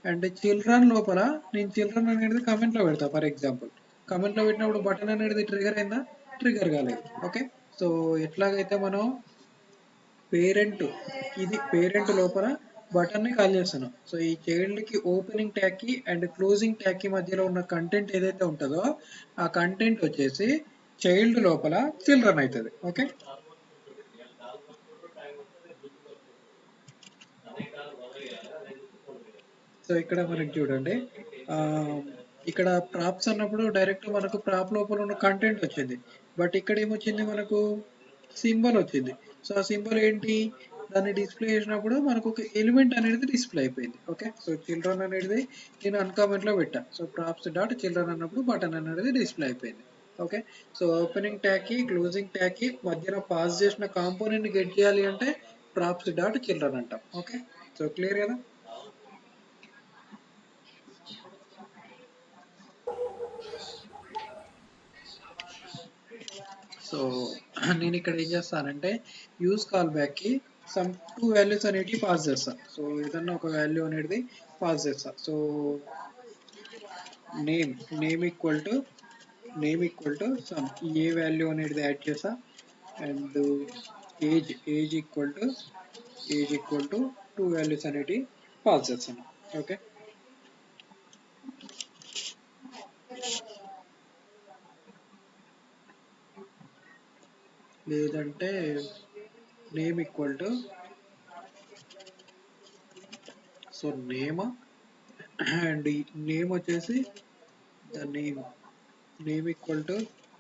అండ్ చిల్డ్రన్ లోపల నేను చిల్డ్రన్ అనేది కమెంట్ లో పెడతా. ఫర్ ఎగ్జాంపుల్ కమెంట్ లో పెట్టినప్పుడు బటన్ అనేది ట్రిగర్ అయిందా, ట్రిగర్ కాలేదు. ఓకే, సో ఎట్లాగైతే మనం పేరెంట్ ఇది పేరెంట్ లోపల బటన్ ని కాల్ చేస్తున్నాం. సో ఈ చైల్డ్ కి ఓపెనింగ్ ట్యాగ్ కి అండ్ క్లోజింగ్ ట్యాగ్ కి మధ్యలో ఉన్న కంటెంట్ ఏదైతే ఉంటుందో ఆ కంటెంట్ వచ్చేసి చైల్డ్ లోపల చిల్డ్రన్ అవుతుంది. ఓకే, సో ఇక్కడ మనకి చూడండి ఇక్కడ ప్రాప్స్ అన్నప్పుడు డైరెక్ట్ మనకు ప్రాప్ లోపల ఉన్న కంటెంట్ వచ్చింది. బట్ ఇక్కడ ఏమొచ్చింది, మనకు సింబల్ వచ్చింది. సో ఆ సింబల్ ఏంటి, దాన్ని డిస్ప్లే చేసినప్పుడు మనకు ఒక ఎలిమెంట్ అనేది డిస్ప్లే అయిపోయింది. ఓకే, సో చిల్డ్రన్ అనేది నేను అన్కామెంట్ లో పెట్టా. సో ప్రాప్స్ డాట్ చిల్డ్రన్ అన్నప్పుడు బటన్ అనేది డిస్ప్లే అయిపోయింది. ఓకే, సో ఓపెనింగ్ ట్యాగ్ కి క్లోజింగ్ ట్యాగ్ కి మధ్యన పాస్ చేసిన కాంపోనెంట్ గెట్ చేయాలి అంటే ప్రాప్స్ డాట్ చిల్డ్రన్ అంటాం. ఓకే, సో క్లియర్ కదా. సో నేను ఇక్కడ ఏం చేస్తానంటే యూజ్ కాల్ బ్యాక్ కి సమ్ 2 వాల్యూస్ అనేటివి పాస్ చేస్తా. సో ఏదన్నా ఒక వాల్యూ అనేది పాస్ చేస్తా. So name name equal to some A value అనేది యాడ్ చేస్తా and age equal to 2 values అనేటివి పాస్ చేస్తాను. ఓకే, లేదంటే name equal to so name and name వచ్చేసి the name equal to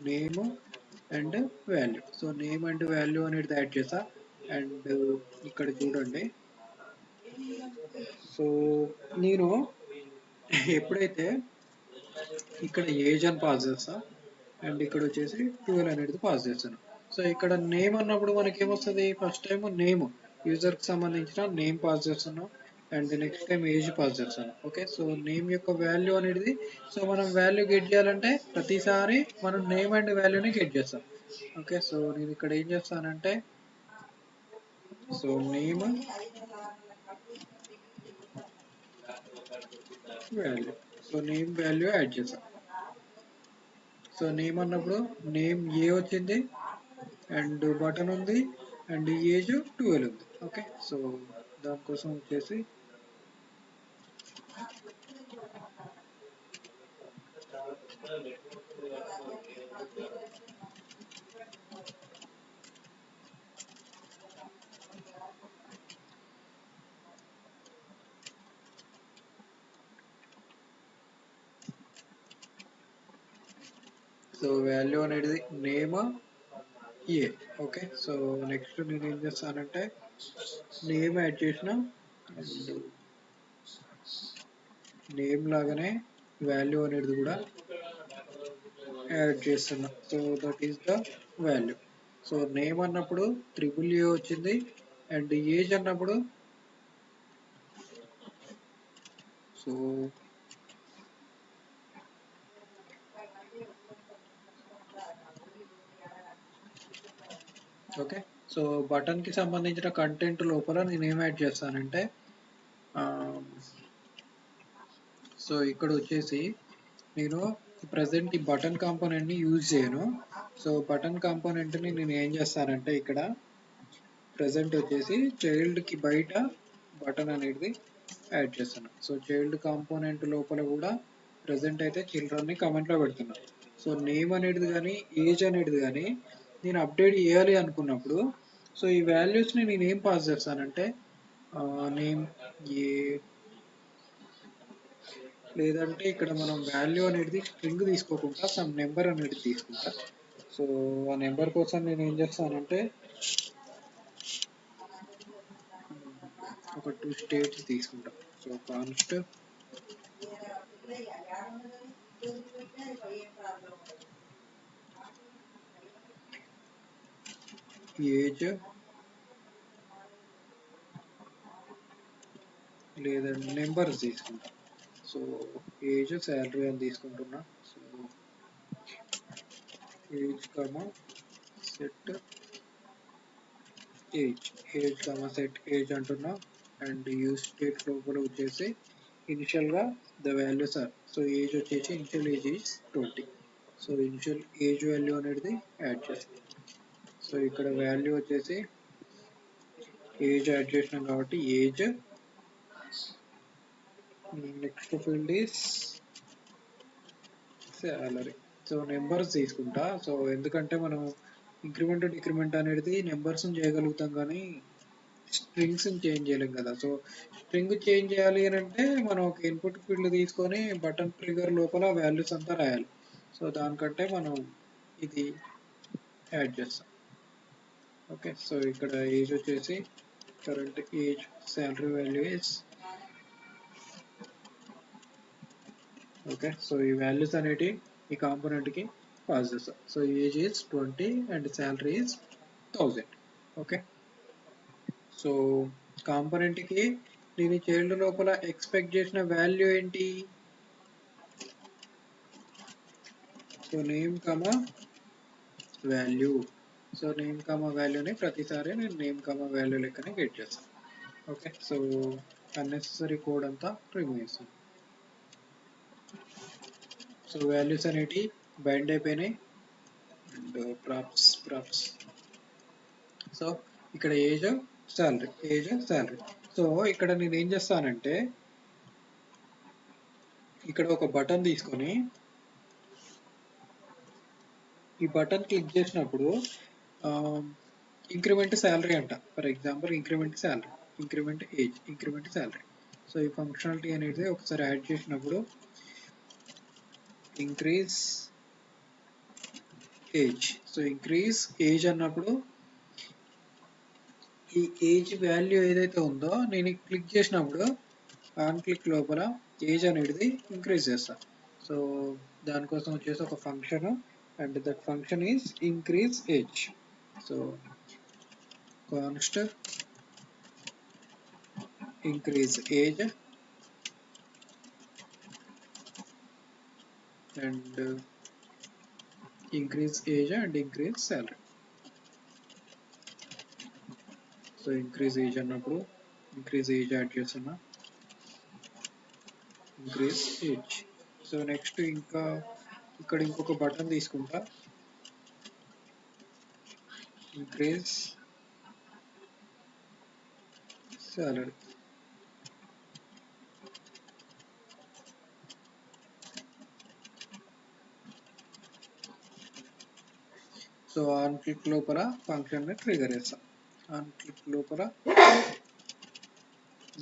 name and value. So name and value అనేది add చేసా. And ఇక్కడ చూడండి, సో నేను ఎప్పుడైతే ఇక్కడ ఏజ్ అని పాస్ చేస్తా అండ్ ఇక్కడ వచ్చేసి 12 అనేది పాస్ చేస్తాను. సో ఇక్కడ నేమ్ అన్నప్పుడు మనకి ఏమొస్తుంది, ఫస్ట్ టైం నేమ్ యూజర్ కి సంబంధించిన నేమ్ పాస్ చేస్తున్నాం and next time age pass చేస్తాను. ఓకే, సో నేమ్ యొక్క వాల్యూ అనేది, సో మనం వాల్యూ గెట్ చేయాలంటే ప్రతిసారి మనం నేమ్ అండ్ వాల్యూని గెట్ చేస్తాం. ఓకే, సో నేను ఇక్కడ ఏం చేస్తానంటే, so name value, so name value add చేస్తాం. సో నేమ్ అన్నప్పుడు నేమ్ ఏ వచ్చింది అండ్ బటన్ ఉంది అండ్ ఏజ్ 12 ఉంది. ఓకే, సో దానికోసం వచ్చేసి సో వాల్యూ అనేది name A. Okay, so next నేను ఏం చేస్తానంటే నేమ్ యాడ్ చేసిన అండ్ నేమ్ లాగానే వాల్యూ అనేది కూడా యాడ్ చేస్తున్నా. So that is the value. So name అన్నప్పుడు ఏ వచ్చింది అండ్ ఏజ్ అన్నప్పుడు, సో ఓకే, సో బటన్ కి సంబంధించిన కంటెంట్ లోపల నేను ఏం యాడ్ చేస్తానంటే, సో ఇక్కడ వచ్చేసి నేను ప్రజెంట్ ఈ బటన్ కాంపోనెంట్ ని యూజ్ చేయను. సో బటన్ కాంపోనెంట్ ని నేను ఏం చేస్తానంటే, ఇక్కడ ప్రజెంట్ వచ్చేసి చైల్డ్ కి బయట బటన్ అనేది యాడ్ చేస్తాను. సో చైల్డ్ కాంపోనెంట్ లోపల కూడా ప్రజెంట్ అయితే చిల్డ్రన్ ని కమెంట్ లో పెడుతున్నా. సో నేమ్ అనేది కానీ ఏజ్ అనేది కానీ నేను అప్డేట్ చేయాలి అనుకున్నప్పుడు, సో ఈ వాల్యూస్ ని నేను ఏం పాస్ చేస్తానంటే నేమ్ ఏ, లేదంటే ఇక్కడ మనం వాల్యూ అనేది స్ట్రింగ్ తీసుకోకుండా సమ్ నెంబర్ అనేది తీసుకుంటా. సో ఆ నెంబర్ కోసం నేను ఏం చేస్తానంటే ఒక 2 స్టేట్స్ తీసుకుంటా. సో కాన్స్ట్ ఏజ్ లేదా నెంబర్స్ తీసుకుంటా. సో ఏజ్ శాలరీ అని తీసుకుంటున్నా. So age comma set set age అంటున్నా అండ్ యూజ్ స్టేట్ లోపల వచ్చేసి ఇనిషియల్ గా the values are, so age వచ్చేసి initial age is 20. So initial age value అనేది యాడ్ చేస్తాం. సో ఇక్కడ వాల్యూ వచ్చేసి ఏజ్ యాడ్ చేసినాం కాబట్టి age, next field is salary. So numbers తీసుకుంటా. సో ఎందుకంటే మనం ఇంక్రిమెంట్ డిక్రిమెంట్ అనేది నెంబర్స్ చేయగలుగుతాం కానీ స్ట్రింగ్స్ చేంజ్ చేయలేం కదా. సో స్ట్రింగ్ చేంజ్ చేయాలి అని అంటే మనం ఒక ఇన్పుట్ ఫీల్డ్ తీసుకొని బటన్ ట్రిగర్ లోపల వాల్యూస్ అంతా రాయాలి. సో దానికంటే మనం ఇది యాడ్ చేస్తాం. ఓకే, సో ఇక్కడ ఏజ్ వచ్చేసి current age salary value is, okay, so ఈ వాల్యూస్ అనేటి ఈ కాంపోనెంట్ కి పాస్ చేస్తాం. So age is 20 and salary is 1000. Okay, so component కి నేను చైల్డ్ లోపల ఎక్స్పెక్ట్ చేసిన వాల్యూ ఏంటి, సో నేమ్ కమా వాల్యూ. సో నేమ్ కమా వాల్యూని ప్రతిసారి నేను నేమ్ కమా వాల్యూ లెక్కనే గెట్ చేస్తాను. ఓకే, సో అన్నెసెసరీ కోడ్ అంతా రిమూవ్ చేస్తాను. సో వాల్యూస్ అనేటి బైండ్ అయిపోయినాయి అండ్ ప్రాప్స్. సో ఇక్కడ ఏజ్ శాలరీ. సో ఇక్కడ నేను ఏం చేస్తానంటే ఇక్కడ ఒక బటన్ తీసుకొని ఈ బటన్ క్లిక్ చేసినప్పుడు ఇంక్రిమెంట్ శాలరీ అంట. For example increment salary, increment age, increment salary. So ఈ ఫంక్షనాలిటీ అనేది ఒకసారి యాడ్ చేసినప్పుడు increase age, so increase age అన్నప్పుడు ఈ ఏజ్ వాల్యూ ఏదైతే ఉందో నేను క్లిక్ చేసినప్పుడు ఆన్ క్లిక్ లోపల ఏజ్ అనేది ఇంక్రీజ్ చేస్తా. సో దానికోసం వచ్చేసి ఒక function, and that function is increase age. So const increase age and increase age and increase salary. So increase age అన్నప్పుడు ఇంక్రీజ్ ఏజ్ యాడ్ చేస్తున్నా, ఇంక్రీజ్ ఏజ్. సో నెక్స్ట్ ఇంకా ఇక్కడ ఇంకొక బటన్ తీసుకుంటా, increase salary. So on click లోపల function ని trigger చేస్తాం. On click లోపల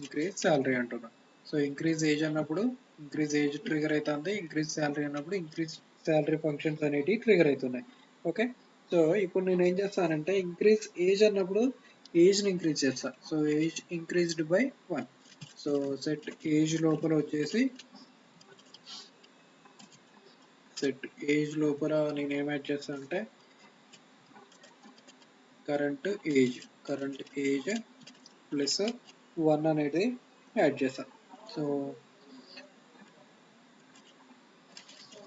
ఇంక్రీజ్ సాలరీ అంటున్నా. సో ఇంక్రీజ్ ఏజ్ అన్నప్పుడు ఇంక్రీజ్ ఏజ్ ట్రిగర్ అవుతుంది, ఇంక్రీజ్ సాలరీ అన్నప్పుడు ఇంక్రీజ్ సాలరీ ఫంక్షన్స్ అనేవి ట్రిగర్ అవుతున్నాయి. ఓకే, సో ఇప్పుడు నేను ఏం చేస్తానంటే ఇంక్రీజ్ ఏజ్ అన్నప్పుడు ఏజ్ని ఇంక్రీజ్ చేస్తా. So age increased by 1. So set age లోపల వచ్చేసి సెట్ ఏజ్ లోపల నేను ఏం యాడ్ చేస్తాను అంటే కరెంట్ ఏజ్ ప్లస్ 1 అనేది యాడ్ చేస్తాను. సో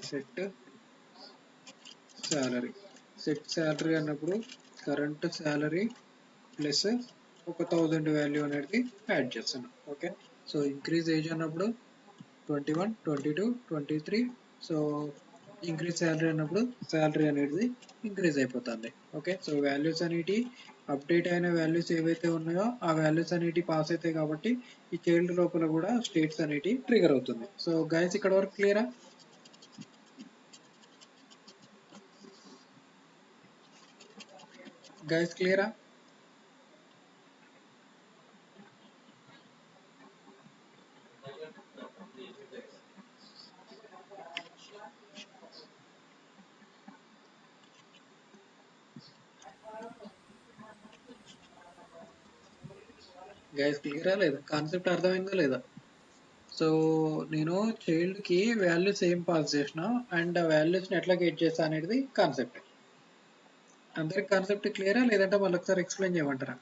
సెట్ శాలరీ అన్నప్పుడు కరెంట్ శాలరీ ప్లస్ 1000 వాల్యూ అనేది యాడ్ చేస్తాను. ఓకే, సో ఇంక్రీజ్ ఏజ్ అన్నప్పుడు 21, 22, 23. సో ఇంక్రీజ్ శాలరీ అన్నప్పుడు శాలరీ అనేది ఇంక్రీజ్ అయిపోతుంది. ఓకే, సో వాల్యూస్ అనేటి అప్డేట్ అయిన వాల్యూస్ ఏవైతే ఉన్నాయో ఆ వాల్యూస్ అనేటి పాస్ అవుతాయి కాబట్టి ఈ చైల్డ్ లోపల కూడా స్టేట్స్ అనేటి ట్రిగర్ అవుతుంది. సో గైస్ ఇక్కడ వరకు క్లియరా? గైస్ క్లియరా? గైస్ క్లియరా లేదా? కాన్సెప్ట్ అర్థమైందా లేదా? సో నేను చైల్డ్కి వాల్యూస్ ఏం పాస్ చేసినా అండ్ ఆ వాల్యూస్ని ఎట్లా గెట్ చేస్తా అనేది కాన్సెప్ట్. అందరికి కాన్సెప్ట్ క్లియరా లేదంటే మళ్ళీ ఒకసారి ఎక్స్ప్లెయిన్ చేయమంటారా?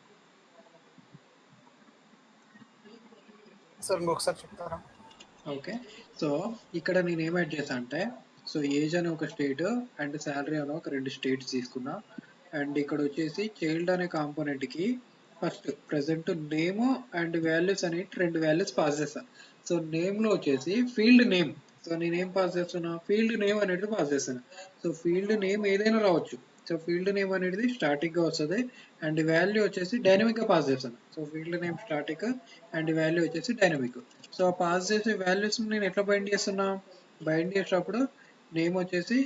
సార్ ఇంకొకసారి చెప్తారా? ఓకే, సో ఇక్కడ నేను ఏం యాడ్ చేశాను అంటే సో ఏజ్ అనే ఒక స్టేట్ అండ్ శాలరీ అనే ఒక 2 స్టేట్స్ తీసుకున్నా. అండ్ ఇక్కడ వచ్చేసి చైల్డ్ అనే కాంపోనెంట్కి first present name and values అని 2 వాల్యూస్ పాస్ చేస్తాను. సో నేమ్లో వచ్చేసి ఫీల్డ్ నేమ్, సో నేనేం పాస్ చేస్తున్నా ఫీల్డ్ నేమ్ అనేది పాస్ చేస్తాను. సో ఫీల్డ్ నేమ్ ఏదైనా రావచ్చు. సో ఫీల్డ్ నేమ్ అనేది స్టాటిక్గా వస్తుంది అండ్ వాల్యూ వచ్చేసి డైనమిక్గా పాస్ చేస్తాను. So field name static and value వచ్చేసి డైనమిక్. సో పాస్ చేసే వాల్యూస్ నేను ఎట్లా బైండ్ చేస్తున్నా, బైండ్ చేసేటప్పుడు నేమ్ వచ్చేసి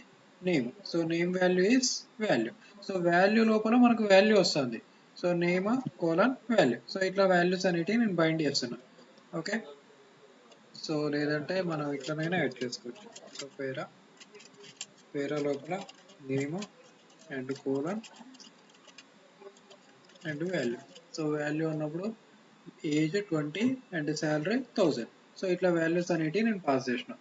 name, so name value is value. So value లోపల మనకు వాల్యూ వస్తుంది. So name colon value. So ఇట్లా వాల్యూస్ అనేటివి నేను బైండ్ చేస్తున్నా. ఓకే, సో లేదంటే మనం ఇట్లనైనా యాడ్ చేసుకోవచ్చు. సో పేరా లోపల name and colon and value. So value అన్నప్పుడు ఏజ్ 20 అండ్ శాలరీ 1000. సో ఇట్లా వాల్యూస్ అనేటివి నేను పాస్ చేసిన.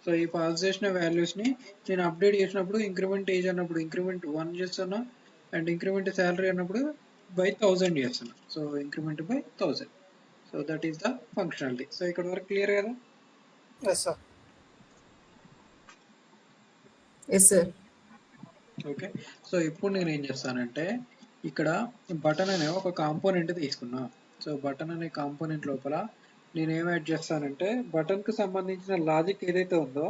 సో ఈ పాస్ చేసిన వాల్యూస్ని నేను అప్డేట్ చేసినప్పుడు ఇంక్రిమెంట్ ఏజ్ అన్నప్పుడు ఇంక్రిమెంట్ 1 చేస్తున్నా అండ్ ఇంక్రిమెంట్ శాలరీ అన్నప్పుడు బై 1000 చేస్తున్నా. So increment by 1000. So that is the functionality. So ఇక్కడ వరకు క్లియర్ కదా? Yes sir. Yes sir. Okay, so ఇప్పుడు నేను ఏం చేస్తానంటే ఇక్కడ బటన్ అనే ఒక కాంపోనెంట్ తీసుకున్నా. సో బటన్ అనే కాంపోనెంట్ లోపల నేను ఏం యాడ్ చేస్తానంటే బటన్కి సంబంధించిన లాజిక్ ఏదైతే ఉందో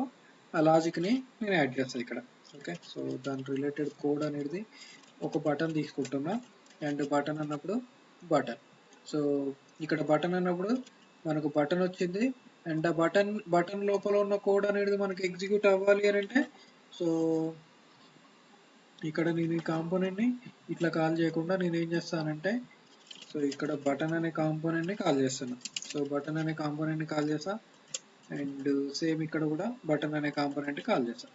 ఆ లాజిక్ని నేను యాడ్ చేస్తాను ఇక్కడ. ఓకే, సో దాని రిలేటెడ్ కోడ్ అనేది ఒక బటన్ తీసుకుంటున్నా అండ్ బటన్ అన్నప్పుడు బటన్. సో ఇక్కడ బటన్ అన్నప్పుడు మనకు బటన్ వచ్చింది అండ్ ఆ బటన్ లోపల ఉన్న కోడ్ అనేది మనకి ఎగ్జిక్యూట్ అవ్వాలి అని అంటే సో ఇక్కడ నేను ఈ కాంపోనెంట్ని ఇట్లా కాల్ చేయకుండా నేను ఏం చేస్తానంటే సో ఇక్కడ బటన్ అనే కాంపోనెంట్ ని కాల్ చేస్తున్నా. సో బటన్ అనే కాంపోనెంట్ ని కాల్ చేసా అండ్ సేమ్ ఇక్కడ కూడా బటన్ అనే కాంపోనెంట్ కాల్ చేసా.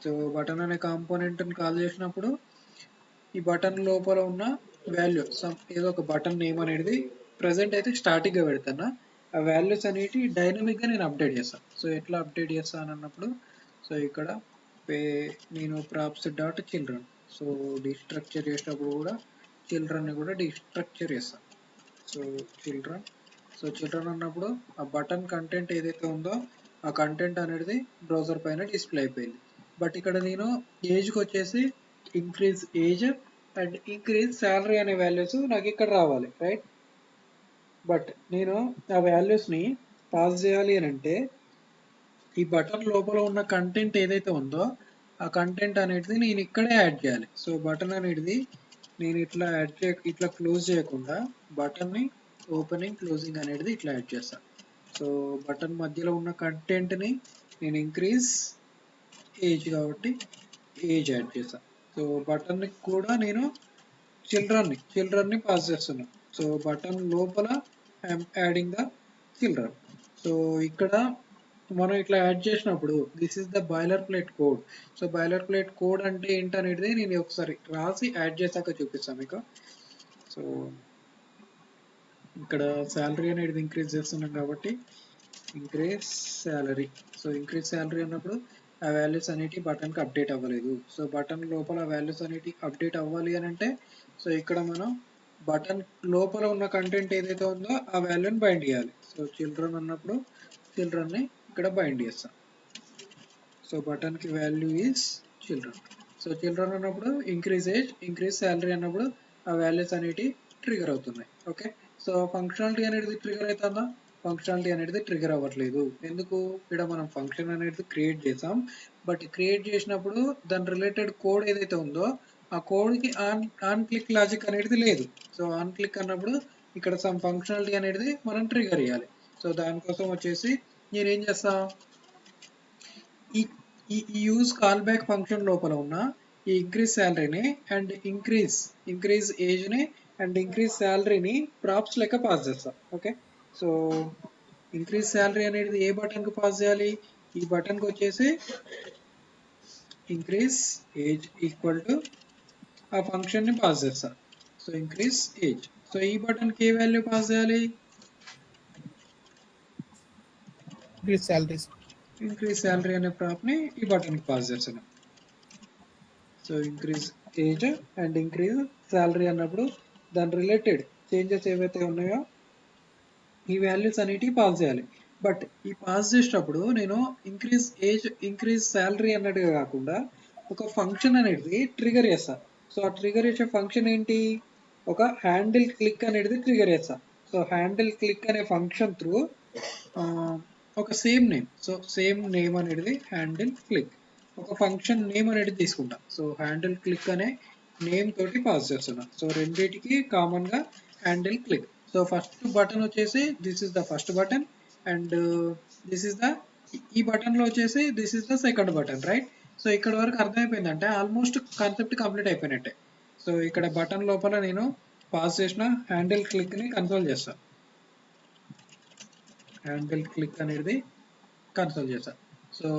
సో బటన్ అనే కాంపోనెంట్ ని కాల్ చేసినప్పుడు ఈ బటన్ లోపల ఉన్న వాల్యూ ఏదో ఒక బటన్ నేమ్ అనేది ప్రెసెంట్ అయితే స్టాటిక్ గా పెడతాను. ఆ వాల్యూస్ అనేవి డైనమిక్ గా నేను అప్డేట్ చేస్తాను. సో ఎట్లా అప్డేట్ చేస్తాను అన్నప్పుడు సో ఇక్కడ నేను props dot children so destructure చేసినప్పుడు కూడా చిల్డ్రన్ ని కూడా డిస్ట్రక్చర్ చేస్తాను. సో చిల్డ్రన్ అన్నప్పుడు ఆ బటన్ కంటెంట్ ఏదైతే ఉందో ఆ కంటెంట్ అనేది బ్రౌజర్ పైన డిస్ప్లే అయిపోయింది. బట్ ఇక్కడ నేను ఏజ్కి వచ్చేసి increase age and increase salary అనే వాల్యూస్ నాకు ఇక్కడ రావాలి, రైట్? బట్ నేను ఆ వాల్యూస్ని పాస్ చేయాలి అని అంటే ఈ బటన్ లోపల ఉన్న కంటెంట్ ఏదైతే ఉందో ఆ కంటెంట్ అనేది నేను ఇక్కడే యాడ్ చేయాలి. సో బటన్ అనేది నేను ఇట్లా ఇట్లా క్లోజ్ చేయకుండా బటన్ని ఓపెనింగ్ క్లోజింగ్ అనేది ఇట్లా యాడ్ చేస్తాను. సో బటన్ మధ్యలో ఉన్న కంటెంట్ని నేను ఇంక్రీజ్ ఏజ్ కాబట్టి ఏజ్ యాడ్ చేస్తాను. సో బటన్ని కూడా నేను చిల్డ్రన్ని పాస్ చేస్తున్నాను. సో బటన్ లోపల I'm adding the children. So ఇక్కడ మనం ఇట్లా యాడ్ చేసినప్పుడు this is the boiler plate code. So boiler plate code అంటే ఏంటనేది నేను ఒకసారి రాసి యాడ్ చేశాక చూపిస్తాను మీకు. సో ఇక్కడ శాలరీ అనేది ఇంక్రీజ్ చేస్తున్నాం కాబట్టి increase salary. So increase salary అన్నప్పుడు ఆ వాల్యూస్ అనేవి బటన్కి అప్డేట్ అవ్వలేదు. సో బటన్ లోపల వాల్యూస్ అనేవి అప్డేట్ అవ్వాలి అని అంటే సో ఇక్కడ మనం బటన్ లోపల ఉన్న కంటెంట్ ఏదైతే ఉందో ఆ వాల్యూని బైండ్ చేయాలి. సో చిల్డ్రన్ అన్నప్పుడు చిల్డ్రన్ని ఇక్కడ బైండ్ చేస్తాం. సో బటన్కి value is children. So children అన్నప్పుడు ఇంక్రీజ్ ఏజ్ ఇంక్రీజ్ శాలరీ అన్నప్పుడు ఆ వాల్యూస్ అనేవి ట్రిగర్ అవుతున్నాయి. ఓకే, సో ఫంక్షనాలిటీ అనేది ట్రిగర్ అవుతుందా? ఫంక్షనాలిటీ అనేది ట్రిగర్ అవ్వట్లేదు. ఎందుకు? ఇక్కడ మనం ఫంక్షన్ అనేది క్రియేట్ చేసాం, బట్ క్రియేట్ చేసినప్పుడు దాని రిలేటెడ్ కోడ్ ఏదైతే ఉందో ఆ కోడ్కి ఆన్ క్లిక్ లాజిక్ అనేది లేదు. సో ఆన్ క్లిక్ అన్నప్పుడు ఇక్కడ సమ్ ఫంక్షనాలిటీ అనేది మనం ట్రిగర్ చేయాలి. సో దానికోసం వచ్చేసి నేనేం చేస్తా, ఈ యూజ్ కాల్ బ్యాక్ ఫంక్షన్ లోపల ఉన్న ఈ ఇంక్రీజ్ శాలరీని అండ్ ఇంక్రీజ్ ఏజ్ని అండ్ ఇంక్రీజ్ శాలరీని ప్రాప్స్ లెక్క పాస్ చేస్తా. ఓకే, సో ఇంక్రీజ్ శాలరీ అనేది ఏ బటన్కి పాస్ చేయాలి? ఈ బటన్కి వచ్చేసి ఇంక్రీజ్ ఏజ్ ఈక్వల్ టు ఆ ఫంక్షన్ని పాస్ చేస్తా. So increase age. సో ఈ బటన్కి ఏ వాల్యూ పాస్ చేయాలి? ఇంక్రీజ్ శాలరీ అనే ప్రాప్ని ఈ బటన్కి పాస్ చేస్తున్నాం. So increase age and increase salary అన్నప్పుడు దాని రిలేటెడ్ చేంజెస్ ఏవైతే ఉన్నాయో ఈ వాల్యూస్ అనేటివి పాస్ చేయాలి. బట్ ఈ పాస్ చేసేటప్పుడు నేను ఇంక్రీజ్ ఏజ్ ఇంక్రీజ్ శాలరీ అన్నట్టుగా కాకుండా ఒక ఫంక్షన్ అనేది ట్రిగర్ చేస్తా. సో ఆ ట్రిగర్ చేసే ఫంక్షన్ ఏంటి? ఒక హ్యాండిల్ క్లిక్ అనేది ట్రిగర్ చేస్తా. సో హ్యాండిల్ క్లిక్ అనే ఫంక్షన్ త్రూ ఒక same name. So same name అనేది హ్యాండిల్ క్లిక్ ఒక ఫంక్షన్ నేమ్ అనేది తీసుకుంటా. సో హ్యాండిల్ క్లిక్ అనే నేమ్ తోటి పాస్ చేస్తున్నా. సో రెండింటికి కామన్ గా handle click. So first button వచ్చేసి this is the first button and this is the ఈ బటన్ లో వచ్చేసి this is the second button, right? So ఇక్కడ వరకు అర్థమైపోయిందంటే ఆల్మోస్ట్ కాన్సెప్ట్ కంప్లీట్ అయిపోయినట్టే. సో ఇక్కడ బటన్ లోపల నేను పాస్ చేసిన హ్యాండిల్ క్లిక్ ని కన్సోల్ చేస్తా. హ్యాండిల్ క్లిక్ అనేది కన్సోల్ చేస్తా. సో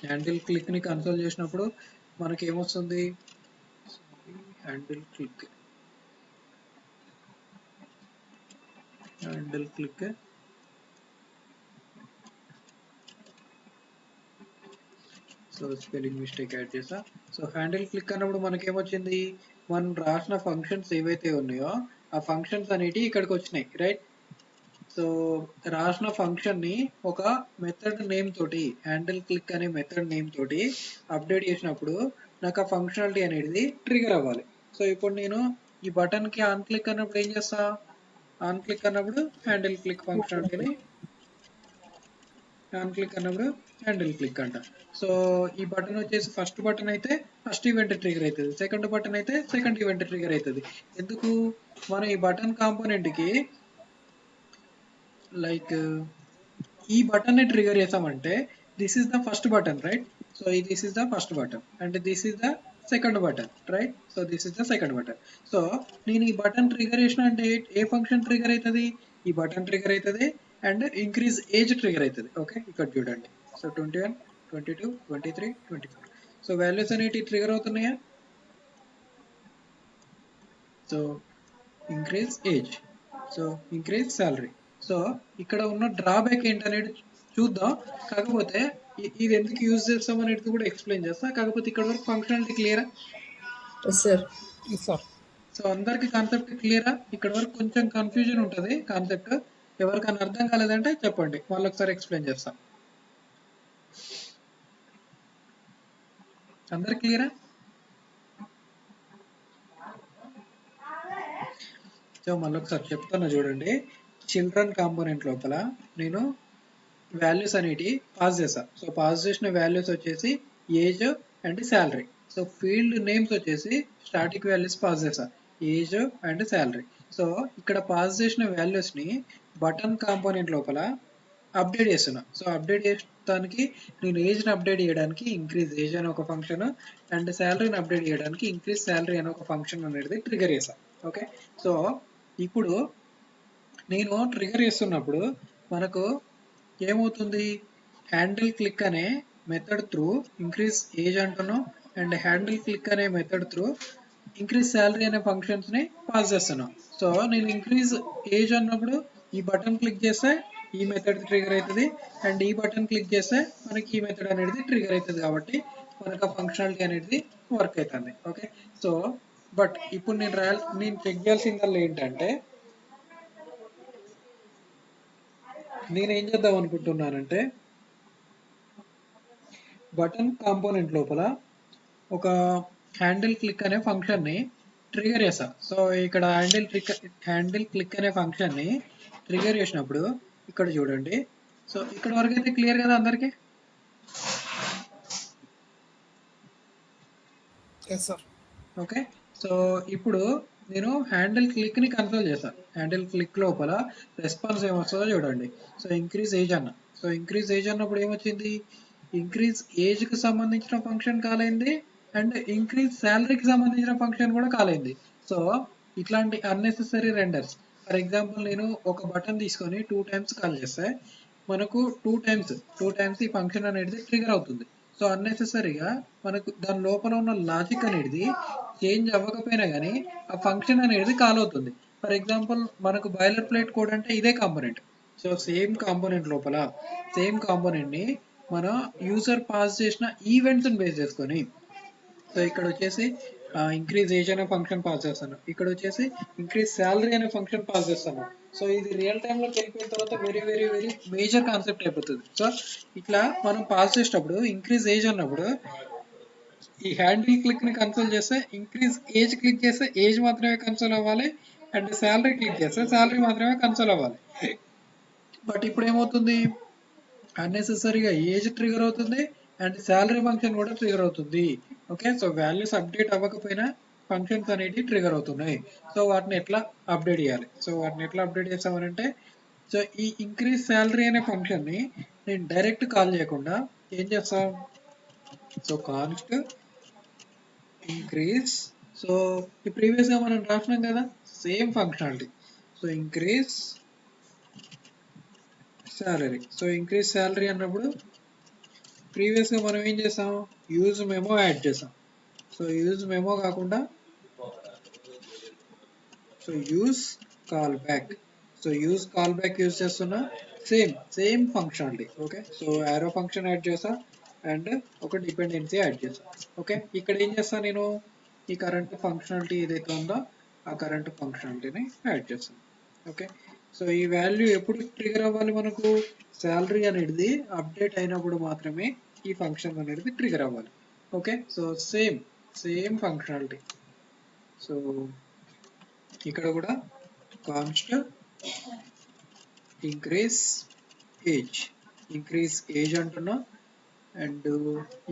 హ్యాండిల్ క్లిక్ ని కన్సోల్ చేసినప్పుడు మనకి ఏమొస్తుంది? Handle click so spelling mistake add చేసా. సో హ్యాండిల్ క్లిక్ అన్నప్పుడు మనకి ఏమొచ్చింది? మనం రాసిన ఫంక్షన్స్ ఏవైతే ఉన్నాయో ఆ ఫంక్షన్స్ అనేవి ఇక్కడికి వచ్చినాయి, రైట్? సో రాసిన ఫంక్షన్ ని ఒక మెథడ్ నేమ్ తోటి హ్యాండిల్ క్లిక్ అనే మెథడ్ నేమ్ తోటి అప్డేట్ చేసినప్పుడు నాకు ఆ ఫంక్షనాలిటీ అనేది ట్రిగర్ అవ్వాలి. సో ఇప్పుడు నేను ఈ బటన్ కి ఆన్ క్లిక్ అన్నప్పుడు ఏం చేస్తా? ఆన్ క్లిక్ అన్నప్పుడు హ్యాండిల్ క్లిక్ ఫంక్షనాలిటీని ఆన్ క్లిక్ అన్నప్పుడు హ్యాండిల్ క్లిక్ అంట. సో ఈ బటన్ వచ్చేసి ఫస్ట్ బటన్ అయితే ఫస్ట్ ఈవెంట్ ట్రిగర్ అవుతుంది, సెకండ్ బటన్ అయితే సెకండ్ ఈవెంట్ ట్రిగర్ అవుతుంది. ఎందుకు? మనం ఈ బటన్ కాంపోనెంట్ కి లైక్ ఈ బటన్ ని ట్రిగర్ చేసామంటే this is the first button, right? So this is the first button and this is the second button, right? So this is the second button. So నేను ఈ button trigger చేసిన అంటే ఏ function trigger అవుతుంది? ఈ button trigger అవుతుంది and increase age trigger అవుతుంది. Okay, ఇక్కడ చూడండి. సో 21, 22, 23, 24. సో వాల్యూస్ అనేవి ట్రిగర్ అవుతున్నాయా? So increase age, so increase salary. So ఇక్కడ ఉన్న డ్రాబ్యాక్ ఏంటనేది చూద్దాం. కాకపోతే ఇది ఎందుకు యూజ్ చేస్తాం అనేది కూడా ఎక్స్ప్లెయిన్ చేస్తా. కాకపోతే ఇక్కడ వరకు ఫంక్షనాలిటీ క్లియరా? Yes sir. సార్ సో అందరికి కాన్సెప్ట్ క్లియరా? ఇక్కడ వరకు కొంచెం కన్ఫ్యూజన్ ఉంటుంది కాన్సెప్ట్. ఎవరికైనా అర్థం కాలేదంటే చెప్పండి, మళ్ళీ ఒకసారి ఎక్స్ప్లెయిన్ చేస్తాం. అందరికి క్లియరా? సో మళ్ళీ ఒకసారి చెప్తాను చూడండి. చిల్డ్రన్ కాంపోనెంట్ లోపల నేను వాల్యూస్ అనేటి పాస్ చేసా. సో పాస్ చేసిన వాల్యూస్ వచ్చేసి age and salary. So field names వచ్చేసి స్టాటిక్ వాల్యూస్ పాస్ చేసా, ఏజ్ అండ్ శాలరీ. సో ఇక్కడ పాస్ చేసిన వాల్యూస్ ని బటన్ కాంపోనెంట్ లోపల అప్డేట్ చేస్తున్నా. సో అప్డేట్ చేయడానికి నేను ఏజ్ని అప్డేట్ చేయడానికి ఇంక్రీజ్ ఏజ్ అనే ఒక ఫంక్షన్ అండ్ శాలరీని అప్డేట్ చేయడానికి ఇంక్రీజ్ శాలరీ అనే ఒక ఫంక్షన్ అనేది ట్రిగర్ చేసా. ఓకే, సో ఇప్పుడు నేను ట్రిగర్ చేస్తున్నప్పుడు మనకు ఏమవుతుంది? హ్యాండిల్ క్లిక్ అనే మెథడ్ త్రూ ఇంక్రీజ్ ఏజ్ అంటున్నాం అండ్ హ్యాండిల్ క్లిక్ అనే మెథడ్ త్రూ ఇంక్రీజ్ శాలరీ అనే ఫంక్షన్స్ ని పాస్ చేస్తున్నాం. సో నేను ఇంక్రీజ్ ఏజ్ అన్నప్పుడు ఈ బటన్ క్లిక్ చేస్తే ఈ మెథడ్ ట్రిగర్ అవుతుంది అండ్ ఈ బటన్ క్లిక్ చేస్తే మనకి ఈ మెథడ్ అనేది ట్రిగర్ అవుతుంది. కాబట్టి మనకు ఆ ఫంక్షనాలిటీ అనేది వర్క్ అవుతుంది. ఓకే, సో బట్ ఇప్పుడు నేను చెక్ చేయాల్సిందల్లా ఏంటంటే, నేను ఏం చేద్దాం అనుకుంటున్నానంటే బటన్ కాంపోనెంట్ లోపల ఒక హ్యాండిల్ క్లిక్ అనే ఫంక్షన్ ని ట్రిగర్ చేసా. సో ఇక్కడ హ్యాండిల్ క్లిక్ అనే ఫంక్షన్ ని ట్రిగర్ చేసినప్పుడు ఇక్కడ చూడండి. సో ఇక్కడ వరకు అయితే క్లియర్ కదా అందరికి? Yes sir. ఓకే, సో ఇప్పుడు నేను హ్యాండిల్ క్లిక్ ని కన్సోల్ చేశాను. హ్యాండిల్ క్లిక్ లోపల రెస్పాన్స్ ఏమొస్తుందో చూడండి. సో ఇంక్రీజ్ ఏజ్ అన్న. సో ఇంక్రీజ్ ఏజ్ అన్నప్పుడు ఏమొచ్చింది? ఇంక్రీజ్ ఏజ్ కి సంబంధించిన ఫంక్షన్ కాల్ అయింది అండ్ ఇంక్రీజ్ శాలరీకి సంబంధించిన ఫంక్షన్ కూడా కాల్ అయింది. సో ఇట్లాంటి అన్నెసెసరీ రెండర్స్, ఫర్ ఎగ్జాంపుల్ నేను ఒక బటన్ తీసుకొని 2 times కాల్ చేస్తే మనకు 2 times ఈ ఫంక్షన్ అనేది ట్రిగర్ అవుతుంది. సో అన్నెసెసరీగా మనకు దాని లోపల ఉన్న లాజిక్ అనేది చేంజ్ అవ్వకపోయినా కానీ ఆ ఫంక్షన్ అనేది కాల్ అవుతుంది. ఫర్ ఎగ్జాంపుల్ మనకు బాయిలర్ ప్లేట్ కోడ్ అంటే ఇదే కాంపోనెంట్. సో సేమ్ కాంపోనెంట్ లోపల సేమ్ కాంపోనెంట్ ని మన యూజర్ పాస్ చేసిన ఈవెంట్స్ బేస్ చేసుకొని, సో ఇక్కడ వచ్చేసి ఇంక్రీజ్ ఏజ్ అనే ఫంక్షన్ పాస్ చేస్తాను, ఇక్కడ వచ్చేసి ఇంక్రీజ్ శాలరీ అనే ఫంక్షన్ పాస్ చేస్తాను. సో ఇది రియల్ టైంలోకి వెళ్ళిపోయిన తర్వాత very very very major concept అయిపోతుంది. సో ఇట్లా మనం పాస్ చేసేటప్పుడు ఇంక్రీజ్ ఏజ్ అన్నప్పుడు ఈ హ్యాండిల్ క్లిక్ ని కన్సోల్ చేస్తే ఇంక్రీజ్ ఏజ్ క్లిక్ చేస్తే ఏజ్ మాత్రమే కన్సోల్ అవ్వాలి అండ్ శాలరీ క్లిక్ చేస్తే శాలరీ మాత్రమే కన్సోల్ అవ్వాలి. బట్ ఇప్పుడు ఏమవుతుంది? అన్నెసెసరీగా ఏజ్ ట్రిగర్ అవుతుంది అండ్ శాలరీ ఫంక్షన్ కూడా ట్రిగర్ అవుతుంది. ఓకే, సో వాల్యూస్ అప్డేట్ అవ్వకపోయినా ఫంక్షన్స్ అనేవి ట్రిగర్ అవుతున్నాయి. సో వాటిని ఎట్లా అప్డేట్ చేయాలి? సో వాటిని ఎట్లా అప్డేట్ చేస్తామనంటే, సో ఈ ఇంక్రీజ్ శాలరీ అనే ఫంక్షన్ ని నేను డైరెక్ట్ కాల్ చేయకుండా ఏం చేస్తాం? సో కాన్స్ట్ ఇంక్రీజ్, సో ఈ ప్రీవియస్ గా మనం రాసినాం కదా same functionality. So increase salary. So increase salary అన్నప్పుడు ప్రీవియస్ గా మనం ఏం చేసాం? యూజ్ మెమో యాడ్ చేసాం. సో యూజ్ మెమో కాకుండా so use call back. So use call back use చేస్తున్నా same functionality. Okay, so arrow function add చేసా and ఒక డిపెండెన్సీ యాడ్ చేసా. ఓకే, ఇక్కడ ఏం చేస్తా? నేను ఈ కరెంట్ ఫంక్షనాలిటీ ఏదైతే ఉందో ఆ కరెంట్ ఫంక్షనాలిటీని యాడ్ చేస్తాను. ఓకే, సో ఈ వాల్యూ ఎప్పుడు ట్రిగర్ అవ్వాలి? మనకు శాలరీ అనేది అప్డేట్ అయినప్పుడు మాత్రమే ఈ ఫంక్షన్ అనేది ట్రిగర్ అవ్వాలి. Okay, so same functionality. So ఇక్కడ కూడా కాన్స్ట్ ఇంక్రీజ్ ఏజ్ అంటున్నా అండ్